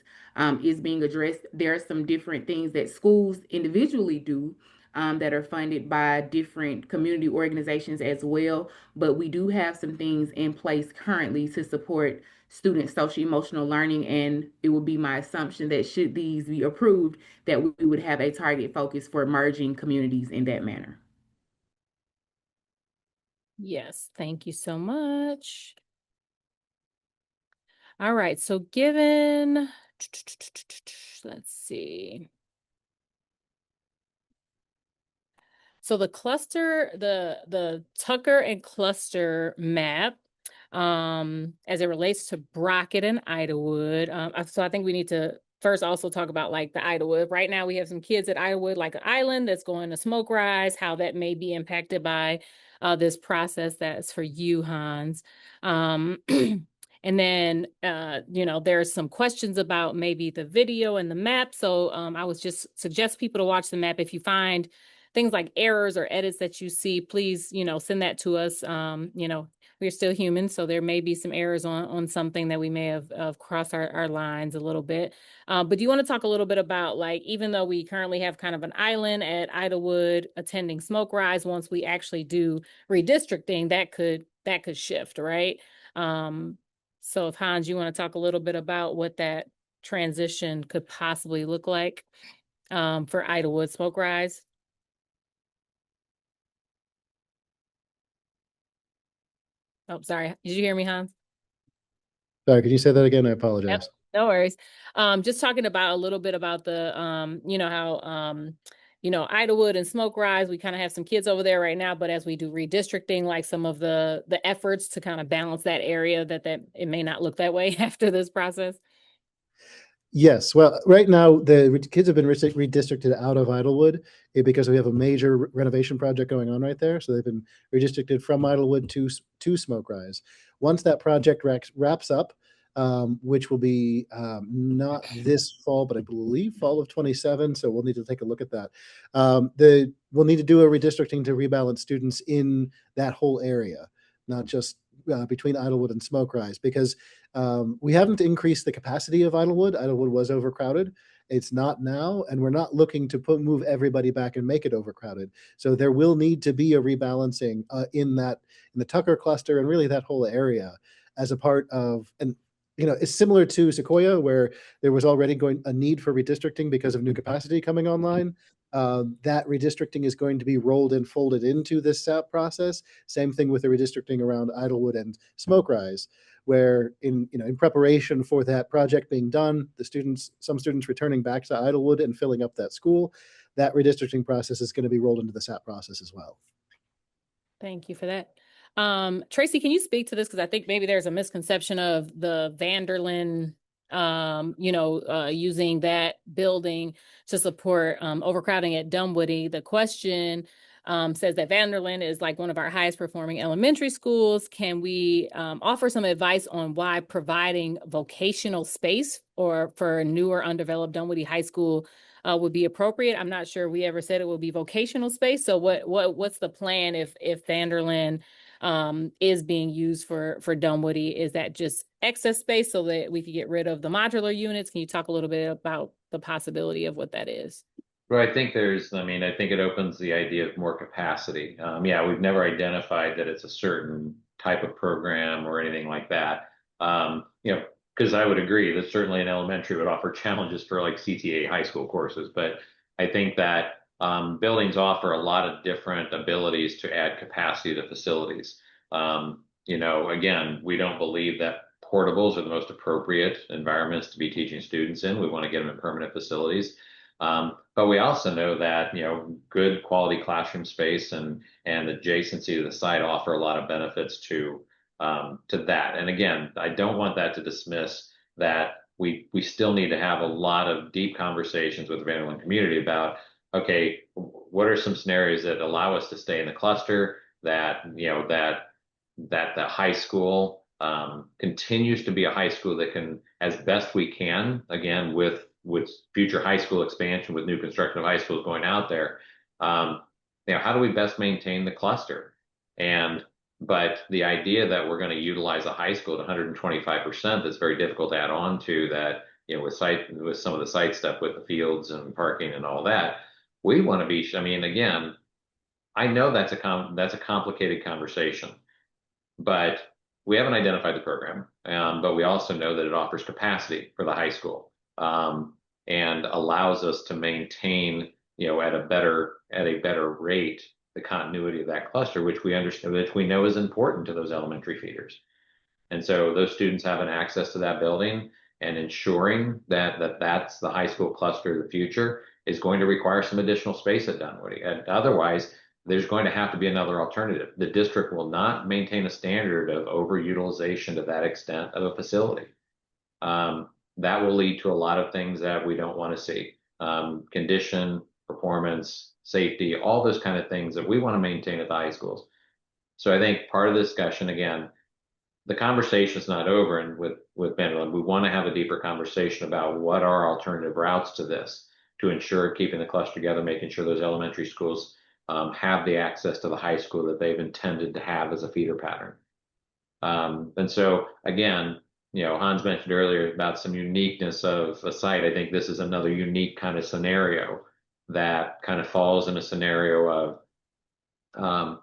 is being addressed. There are some different things that schools individually do that are funded by different community organizations as well. But we do have some things in place currently to support student social emotional learning. And it would be my assumption that should these be approved, that we would have a target focus for merging communities in that manner. Yes, thank you so much. All right, so given, let's see. So the cluster, the Tucker and cluster map, as it relates to Brockett and Idlewood. So I think we need to first also talk about like the Idlewood. Right now we have some kids at Idlewood, like an island that's going to Smoke Rise, how that may be impacted by this process that's for you, Hans. And then, there's some questions about maybe the video and the map. So I would just suggest people to watch the map. If you find things like errors or edits that you see, please, send that to us. We're still human, so there may be some errors on something that we may have crossed our lines a little bit. But do you want to talk a little bit about, like, even though we currently have kind of an island at Idlewood attending Smoke Rise, once we actually do redistricting, that could shift, right? So if Hans, you want to talk a little bit about what that transition could possibly look like for Idlewood Smoke Rise. Oh, sorry. Did you hear me, Hans? Sorry, could you say that again? I apologize. Yep, no worries. Just talking about a little bit about the, how, Idlewood and Smoke Rise, we kind of have some kids over there right now, but as we do redistricting, like some of the efforts to kind of balance that area, that it may not look that way after this process. Yes. Well, right now the kids have been redistricted out of Idlewood because we have a major renovation project going on right there. So they've been redistricted from Idlewood to Smoke Rise. Once that project wraps up, which will be not this fall, but I believe fall of 27. So we'll need to take a look at that. We'll need to do a redistricting to rebalance students in that whole area, not just between Idlewood and Smoke Rise, because we haven't increased the capacity of Idlewood. Idlewood was overcrowded. It's not now, and we're not looking to move everybody back and make it overcrowded. So there will need to be a rebalancing in the Tucker cluster and really that whole area as a part of, and it's similar to Sequoia, where there was already a need for redistricting because of new capacity coming online. That redistricting is going to be rolled and folded into this SAP process. Same thing with the redistricting around Idlewood and Smoke Rise, where in preparation for that project being done, some students returning back to Idlewood and filling up that school, that redistricting process is going to be rolled into the SAP process as well. Thank you for that. Tracy, can you speak to this? Because I think maybe there's a misconception of the Vanderlyn, using that building to support overcrowding at Dunwoody. The question says that Vanderlyn is like one of our highest performing elementary schools. Can we offer some advice on why providing vocational space or for newer undeveloped Dunwoody High School would be appropriate? I'm not sure we ever said it would be vocational space. So what's the plan if Vanderlyn is being used for Dunwoody? Is that just excess space so that we could get rid of the modular units? Can you talk a little bit about the possibility of what that is? Well, I think it opens the idea of more capacity. We've never identified that it's a certain type of program or anything like that. Because I would agree that certainly an elementary would offer challenges for like CTA high school courses, but I think that buildings offer a lot of different abilities to add capacity to facilities. Again, we don't believe that portables are the most appropriate environments to be teaching students in. We want to get them in permanent facilities. But we also know that, good quality classroom space and adjacency to the site offer a lot of benefits to that. And again, I don't want that to dismiss that we still need to have a lot of deep conversations with the Vanderlyn community about, okay, what are some scenarios that allow us to stay in the cluster, that the high school continues to be a high school that can, as best we can, again, with future high school expansion, with new construction of high schools going out there, how do we best maintain the cluster? But the idea that we're going to utilize a high school at 125%, that's very difficult to add on to that, with some of the site stuff with the fields and parking and all that, we want to be, I mean, again, I know that's a complicated conversation, but we haven't identified the program. But we also know that it offers capacity for the high school, and allows us to maintain, at a better rate, the continuity of that cluster, which we understand, which we know is important to those elementary feeders. And so those students having access to that building and ensuring that that's the high school cluster of the future is going to require some additional space at Dunwoody. And otherwise, there's going to have to be another alternative. The district will not maintain a standard of overutilization to that extent of a facility. That will lead to a lot of things that we don't want to see. Condition, performance, safety, all those kind of things that we want to maintain at the high schools. So I think part of the discussion, again, the conversation is not over, and with Mandolin, we want to have a deeper conversation about what are alternative routes to this to ensure keeping the cluster together, making sure those elementary schools have the access to the high school that they've intended to have as a feeder pattern. And so again, Hans mentioned earlier about some uniqueness of a site. I think this is another unique kind of scenario that kind of falls in a scenario of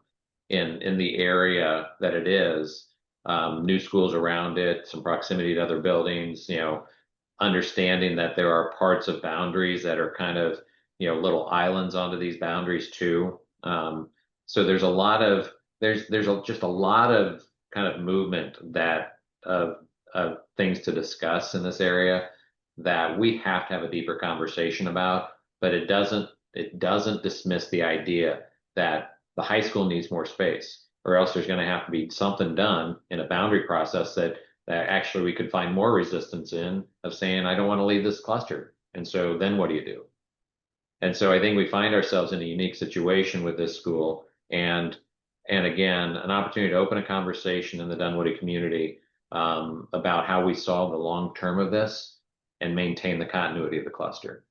in the area that it is, new schools around it, some proximity to other buildings, understanding that there are parts of boundaries that are kind of, little islands onto these boundaries too. So there's just a lot of kind of movement of things to discuss in this area that we have to have a deeper conversation about, but it doesn't dismiss the idea that the high school needs more space, or else there's going to have to be something done in a boundary process that actually we could find more resistance in, of saying, I don't want to leave this cluster. And so then what do you do? And so I think we find ourselves in a unique situation with this school, and again, an opportunity to open a conversation in the Dunwoody community about how we solve the long term of this and maintain the continuity of the cluster.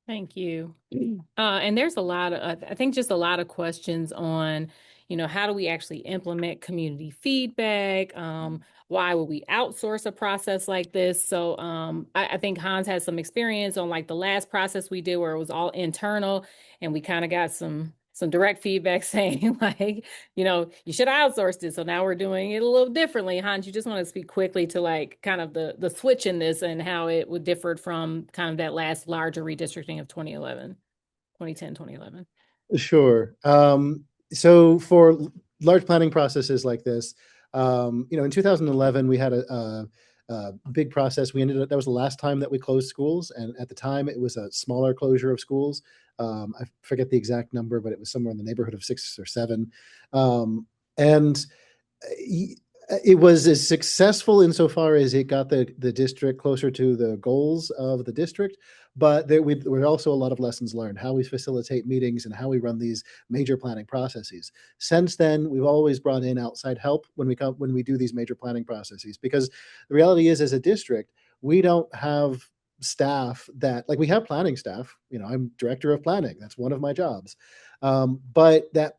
Thank you. And there's a lot of, I think, just a lot of questions on, how do we actually implement community feedback? Why would we outsource a process like this? So I think Hans has some experience on like the last process we did where it was all internal, and we kind of got some direct feedback saying like, you should outsource this. So now we're doing it a little differently. Hans, you just want to speak quickly to like kind of the switch in this and how it would differ from kind of that last larger redistricting of 2010, 2011. Sure. So for large planning processes like this, in 2011, we had a big process. That was the last time that we closed schools. And at the time it was a smaller closure of schools. I forget the exact number, but it was somewhere in the neighborhood of 6 or 7. And it was as successful insofar as it got the district closer to the goals of the district. But there were also a lot of lessons learned, how we facilitate meetings and how we run these major planning processes. Since then, we've always brought in outside help when we do these major planning processes, because the reality is, as a district, we don't have staff that, like, we have planning staff. I'm director of planning. That's one of my jobs. But that,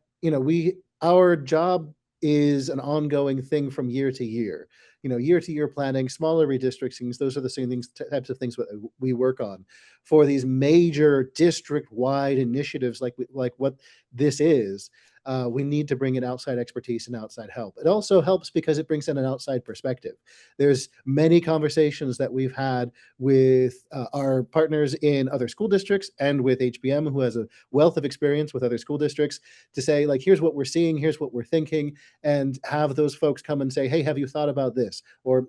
our job is an ongoing thing from year to year. Year to year planning, smaller redistrictings, those are the same types of things that we work on. For these major district-wide initiatives like what this is, we need to bring in outside expertise and outside help. It also helps because it brings in an outside perspective. There's many conversations that we've had with our partners in other school districts and with HPM, who has a wealth of experience with other school districts, to say, like, here's what we're seeing, here's what we're thinking, and have those folks come and say, hey, have you thought about this? Or,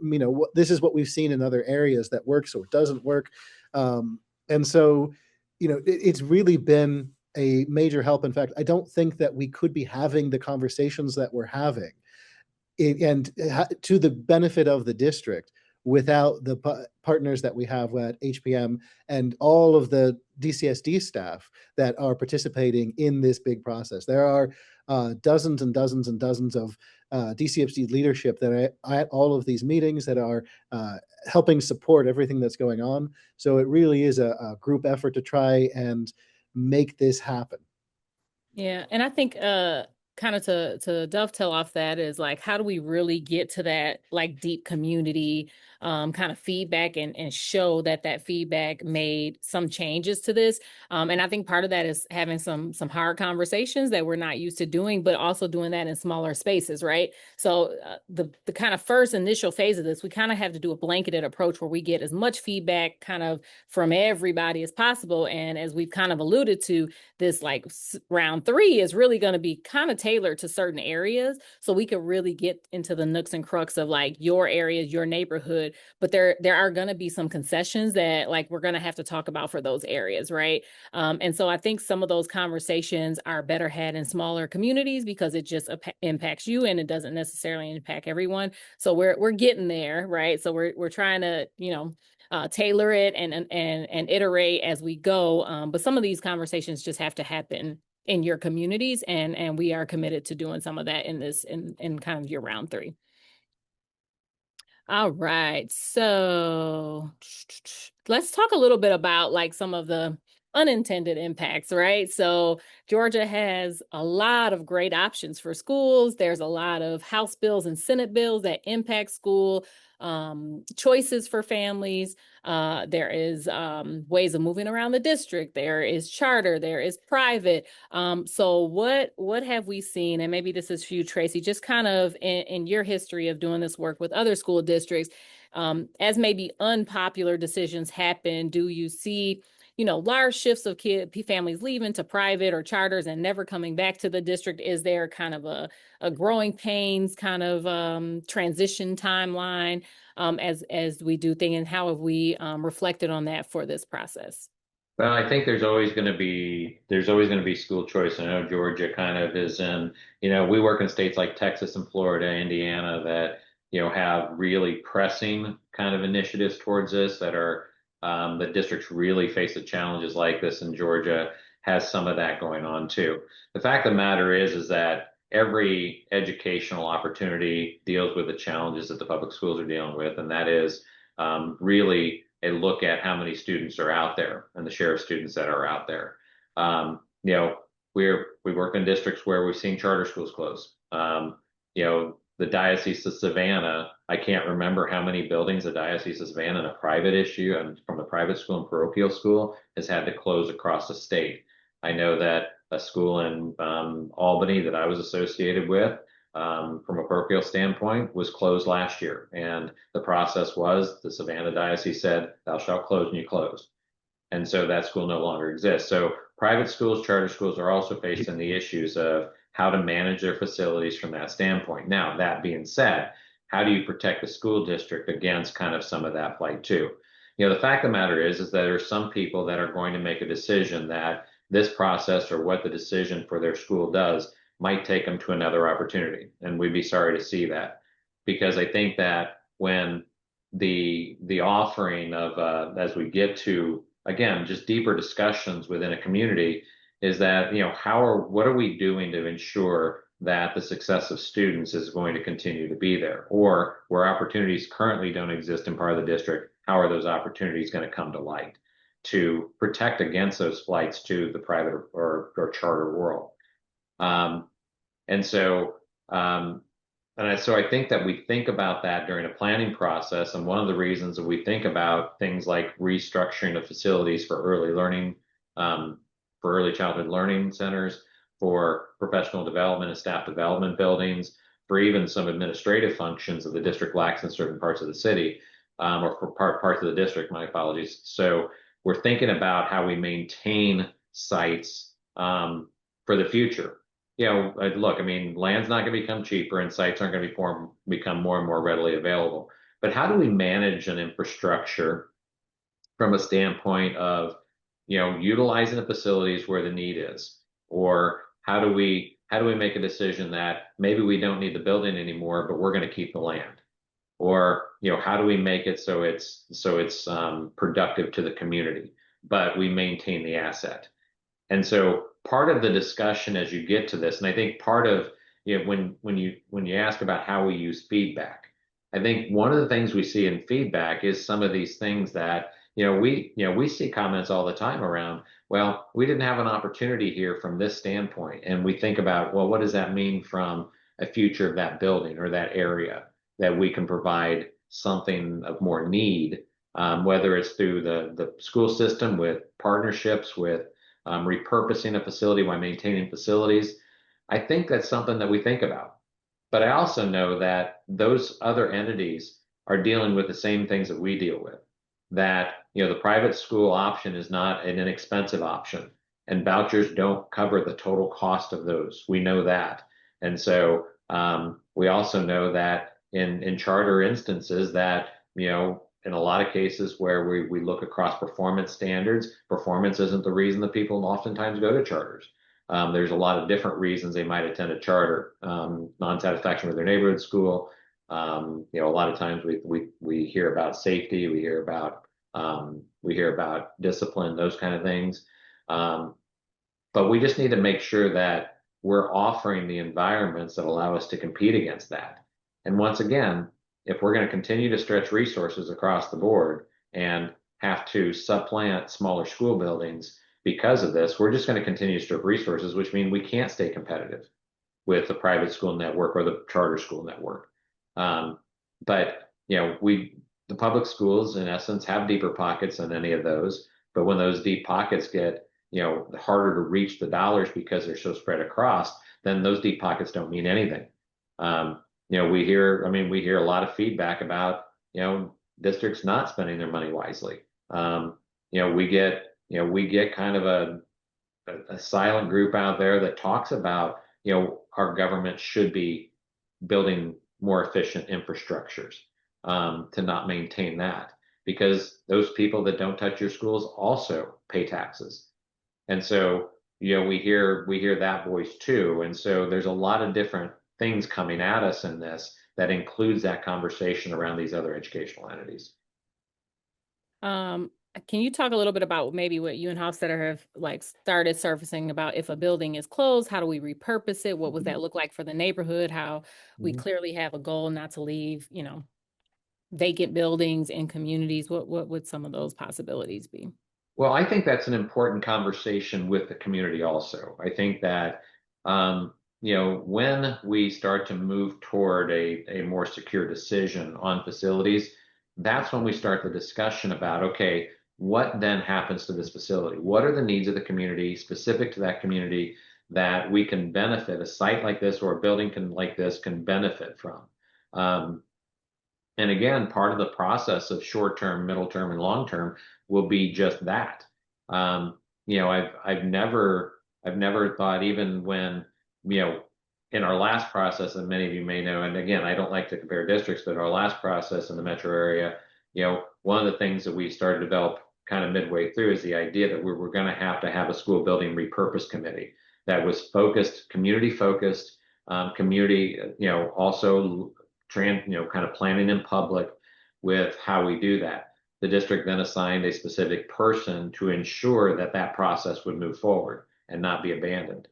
this is what we've seen in other areas that works or doesn't work. And so, it's really been a major help. In fact, I don't think that we could be having the conversations that we're having and to the benefit of the district without the partners that we have at HPM and all of the DCSD staff that are participating in this big process. There are dozens and dozens and dozens of DCSD leadership that are at all of these meetings that are helping support everything that's going on. So it really is a group effort to try and make this happen. Yeah, and I think kind of to dovetail off that is like, how do we really get to that like deep community kind of feedback and show that that feedback made some changes to this? And I think part of that is having some hard conversations that we're not used to doing, but also doing that in smaller spaces, right? So the kind of first initial phase of this, we kind of have to do a blanketed approach where we get as much feedback kind of from everybody as possible. And as we've kind of alluded to, this like round 3 is really going to be kind of tailored to certain areas, so we could really get into the nooks and crux of like your areas, your neighborhood. But there are going to be some concessions that like we're going to have to talk about for those areas, right? And so I think some of those conversations are better had in smaller communities because it just impacts you and it doesn't necessarily impact everyone. So we're getting there, right? So we're trying to, you know, tailor it and iterate as we go. But some of these conversations just have to happen in your communities, and we are committed to doing some of that in this in kind of your round 3. All right, so let's talk a little bit about like some of the unintended impacts, right? So Georgia has a lot of great options for schools. There's a lot of House bills and Senate bills that impact school choices for families. There is ways of moving around the district. There is charter. There is private. So what have we seen? And maybe this is for you, Tracy, just kind of in your history of doing this work with other school districts, as maybe unpopular decisions happen, do you see, you know, large shifts of families leaving to private or charters and never coming back to the district? Is there kind of a growing pains kind of transition timeline as we do things, and how have we reflected on that for this process? Well, I think there's always going to be school choice. I know Georgia kind of is in, you know, we work in states like Texas and Florida, Indiana that, you know, have really pressing kind of initiatives towards this that are the districts really face the challenges like this, and Georgia has some of that going on too. The fact of the matter is that every educational opportunity deals with the challenges that the public schools are dealing with, and that is really a look at how many students are out there and the share of students that are out there. You know, we work in districts where we've seen charter schools close. You know, the Diocese of Savannah, I can't remember how many buildings the Diocese of Savannah in a private issue and from a private school and parochial school has had to close across the state. I know that a school in Albany that I was associated with, from a parochial standpoint, was closed last year. And the process was the Savannah Diocese said, thou shalt close, and you closed. And so that school no longer exists. So private schools, charter schools are also facing the issues of how to manage their facilities from that standpoint. Now, that being said, how do you protect the school district against kind of some of that flight too? You know, the fact of the matter is that there are some people that are going to make a decision that this process or what the decision for their school does might take them to another opportunity. And we'd be sorry to see that, because I think that when the offering of as we get to, again, just deeper discussions within a community, is that, you know, what are we doing to ensure that the success of students is going to continue to be there, or where opportunities currently don't exist in part of the district, how are those opportunities going to come to light to protect against those flights to the private or charter world? So I think that we think about that during a planning process. And one of the reasons that we think about things like restructuring of facilities for early learning, for early childhood learning centers, for professional development and staff development buildings, for even some administrative functions that the district lacks in certain parts of the city, or for parts of the district, my apologies. So we're thinking about how we maintain sites for the future. You know, look, I mean, land's not going to become cheaper and sites aren't going to become more and more readily available. But how do we manage an infrastructure from a standpoint of, you know, utilizing the facilities where the need is? Or how do we make a decision that maybe we don't need the building anymore, but we're going to keep the land? Or, how do we make it so it's productive to the community, but we maintain the asset? And so part of the discussion as you get to this, and I think part of, when you ask about how we use feedback, I think one of the things we see in feedback is some of these things that, we see comments all the time around, well, we didn't have an opportunity here from this standpoint. And we think about, well, what does that mean from a future of that building or that area, that we can provide something of more need, whether it's through the school system with partnerships with repurposing a facility while maintaining facilities. I think that's something that we think about. But I also know that those other entities are dealing with the same things that we deal with. That, the private school option is not an inexpensive option, and vouchers don't cover the total cost of those. We know that. And so we also know that in charter instances that, in a lot of cases where we look across performance standards, performance isn't the reason that people oftentimes go to charters. There's a lot of different reasons they might attend a charter. Non-satisfaction with their neighborhood school. A lot of times we hear about safety, we hear about discipline, those kind of things. But we just need to make sure that we're offering the environments that allow us to compete against that. And once again, if we're going to continue to stretch resources across the board and have to supplant smaller school buildings because of this, we're just going to continue to strip resources, which means we can't stay competitive with the private school network or the charter school network. But the public schools in essence have deeper pockets than any of those. But when those deep pockets get harder to reach the dollars because they're so spread across, then those deep pockets don't mean anything. We hear a lot of feedback about, districts not spending their money wisely. We get kind of a silent group out there that talks about, our government should be building more efficient infrastructures, to not maintain that, because those people that don't touch your schools also pay taxes. And so, we hear that voice too. And so there's a lot of different things coming at us in this that includes that conversation around these other educational entities. Can you talk a little bit about maybe what you and Hofstetter have started surfacing about if a building is closed, how do we repurpose it? What would that look like for the neighborhood? How we clearly have a goal not to leave, vacant buildings in communities. What would some of those possibilities be? Well, I think that's an important conversation with the community also. I think that, when we start to move toward a more secure decision on facilities, that's when we start the discussion about, okay, what then happens to this facility? What are the needs of the community specific to that community that we can benefit, a site like this or a building like this can benefit from? And again, part of the process of short term, middle term, and long term will be just that. I've never thought, even when, in our last process, and many of you may know, and again, I don't like to compare districts, but our last process in the metro area, one of the things that we started to develop kind of midway through is the idea that we were going to have a school building repurpose committee that was focused, community focused, community, also kind of planning in public with how we do that. The district then assigned a specific person to ensure that that process would move forward and not be abandoned.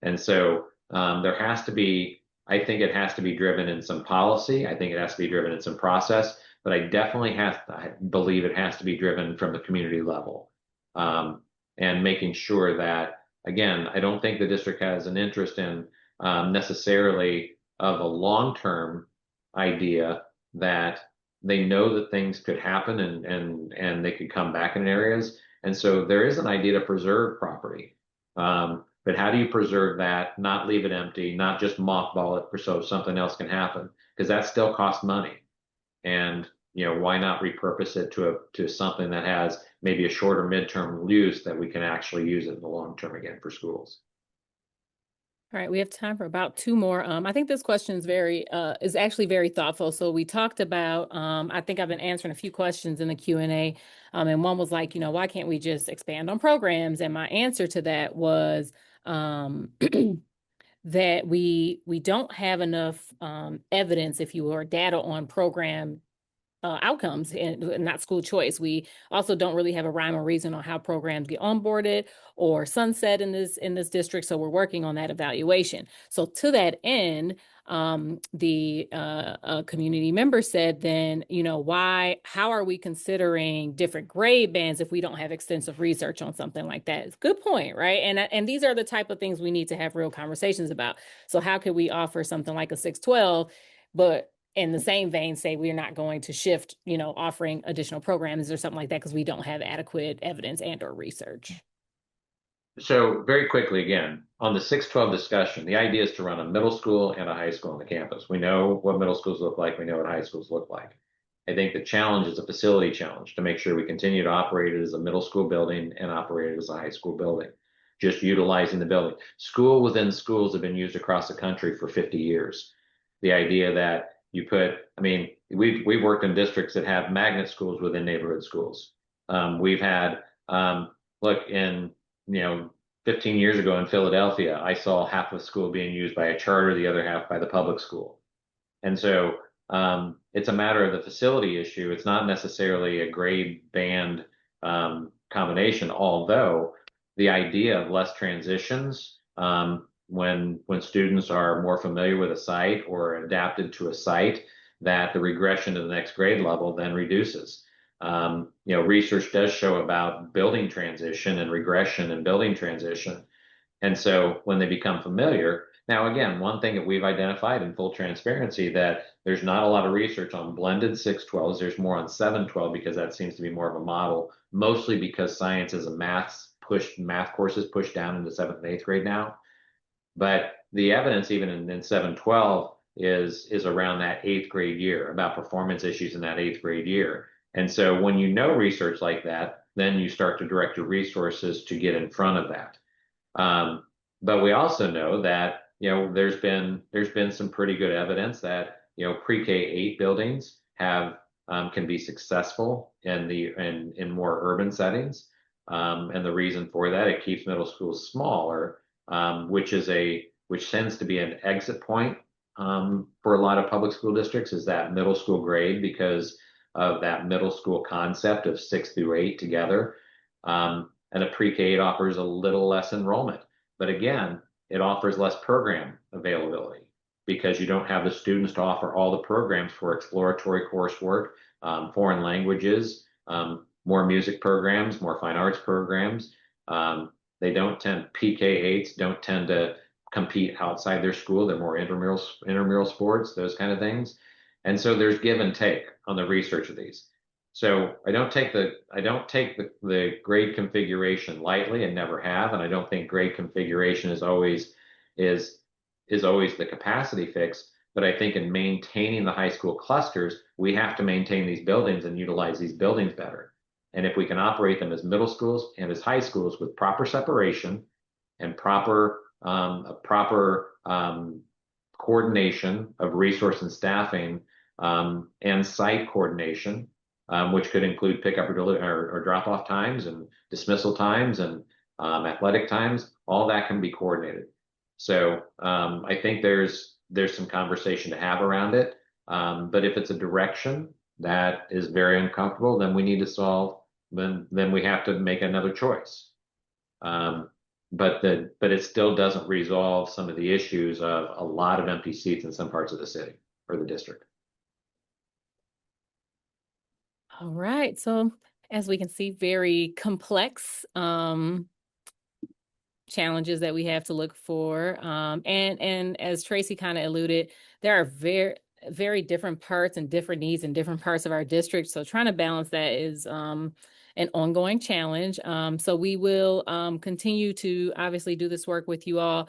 And so there has to be, I think it has to be driven in some policy. I think it has to be driven in some process, but I definitely I believe it has to be driven from the community level, and making sure that, again, I don't think the district has an interest in necessarily of a long-term idea that they know that things could happen and they could come back in areas. And so there is an idea to preserve property. But how do you preserve that, not leave it empty, not just mothball it so something else can happen? Because that still costs money. And, why not repurpose it to something that has maybe a shorter midterm use that we can actually use it in the long term again for schools? All right, we have time for about two more. I think this question is actually very thoughtful. So we talked about, I think I've been answering a few questions in the Q&A, and one was like, why can't we just expand on programs? And my answer to that was that we don't have enough evidence, if you will, or data on program outcomes and not school choice. We also don't really have a rhyme or reason on how programs get onboarded or sunset in this district. So we're working on that evaluation. So to that end, the community member said, then, how are we considering different grade bands if we don't have extensive research on something like that? It's a good point, right? And these are the type of things we need to have real conversations about. So how could we offer something like a 612, but in the same vein, say we're not going to shift, offering additional programs or something like that because we don't have adequate evidence and or research. So very quickly, again, on the 612 discussion, the idea is to run a middle school and a high school on the campus. We know what middle schools look like. We know what high schools look like. I think the challenge is a facility challenge to make sure we continue to operate it as a middle school building and operate it as a high school building, just utilizing the building. School within schools have been used across the country for 50 years. The idea that we've worked in districts that have magnet schools within neighborhood schools. We've had, 15 years ago in Philadelphia, I saw half of the school being used by a charter, the other half by the public school. And so it's a matter of the facility issue. It's not necessarily a grade band combination, although the idea of less transitions when students are more familiar with a site or adapted to a site, that the regression to the next grade level then reduces. Research does show about building transition and regression and building transition. And so when they become familiar, now again, one thing that we've identified in full transparency, that there's not a lot of research on blended 612s. There's more on 712 because that seems to be more of a model, mostly because science as a math courses pushed down into 7th and 8th grade now. But the evidence even in 712 is around that 8th grade year, about performance issues in that 8th grade year. And so when you know research like that, then you start to direct your resources to get in front of that. But we also know that there's been some pretty good evidence that pre-K 8 buildings can be successful in more urban settings. And the reason for that, it keeps middle schools smaller, which tends to be an exit point for a lot of public school districts, is that middle school grade, because of that middle school concept of 6 through 8 together. And a pre-K 8 offers a little less enrollment, but again, it offers less program availability because you don't have the students to offer all the programs for exploratory coursework, foreign languages, more music programs, more fine arts programs. PK 8s don't tend to compete outside their school. They're more intramural sports, those kind of things. And so there's give and take on the research of these. So I don't take the grade configuration lightly, and never have, and I don't think grade configuration is always the capacity fix. But I think in maintaining the high school clusters, we have to maintain these buildings and utilize these buildings better. And if we can operate them as middle schools and as high schools with proper separation and proper coordination of resource and staffing, and site coordination, which could include pickup or drop-off times and dismissal times and athletic times, all that can be coordinated. So I think there's some conversation to have around it. But if it's a direction that is very uncomfortable, then we need to solve, then we have to make another choice. But it still doesn't resolve some of the issues of a lot of empty seats in some parts of the city or the district. All right. So as we can see, very complex challenges that we have to look for. And as Tracy kind of alluded, there are very, very different parts and different needs in different parts of our district. So trying to balance that is an ongoing challenge. So we will continue to obviously do this work with you all.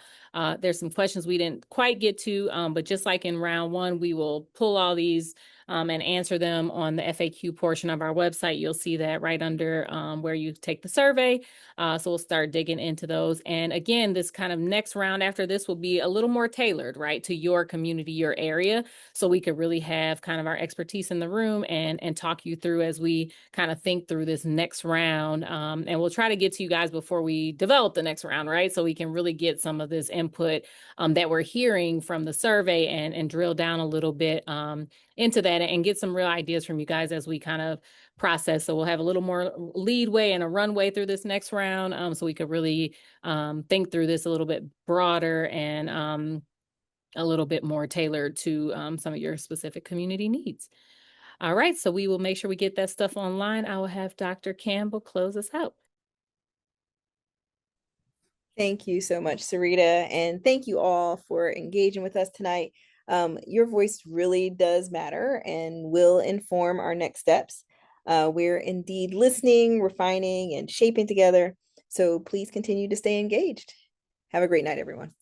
There's some questions we didn't quite get to, but just like in round one, we will pull all these and answer them on the FAQ portion of our website. You'll see that right under where you take the survey. So we'll start digging into those. And again, this kind of next round after this will be a little more tailored, right, to your community, your area. So we could really have kind of our expertise in the room and talk you through as we kind of think through this next round. And we'll try to get to you guys before we develop the next round, right? So we can really get some of this input that we're hearing from the survey and drill down a little bit into that and get some real ideas from you guys as we kind of process. So we'll have a little more leadway and a runway through this next round, so we could really think through this a little bit broader and a little bit more tailored to some of your specific community needs. All right, so we will make sure we get that stuff online. I will have Dr. Campbell close us out. Thank you so much, Sarita. And thank you all for engaging with us tonight. Your voice really does matter and will inform our next steps. We're indeed listening, refining, and shaping together. So please continue to stay engaged. Have a great night, everyone.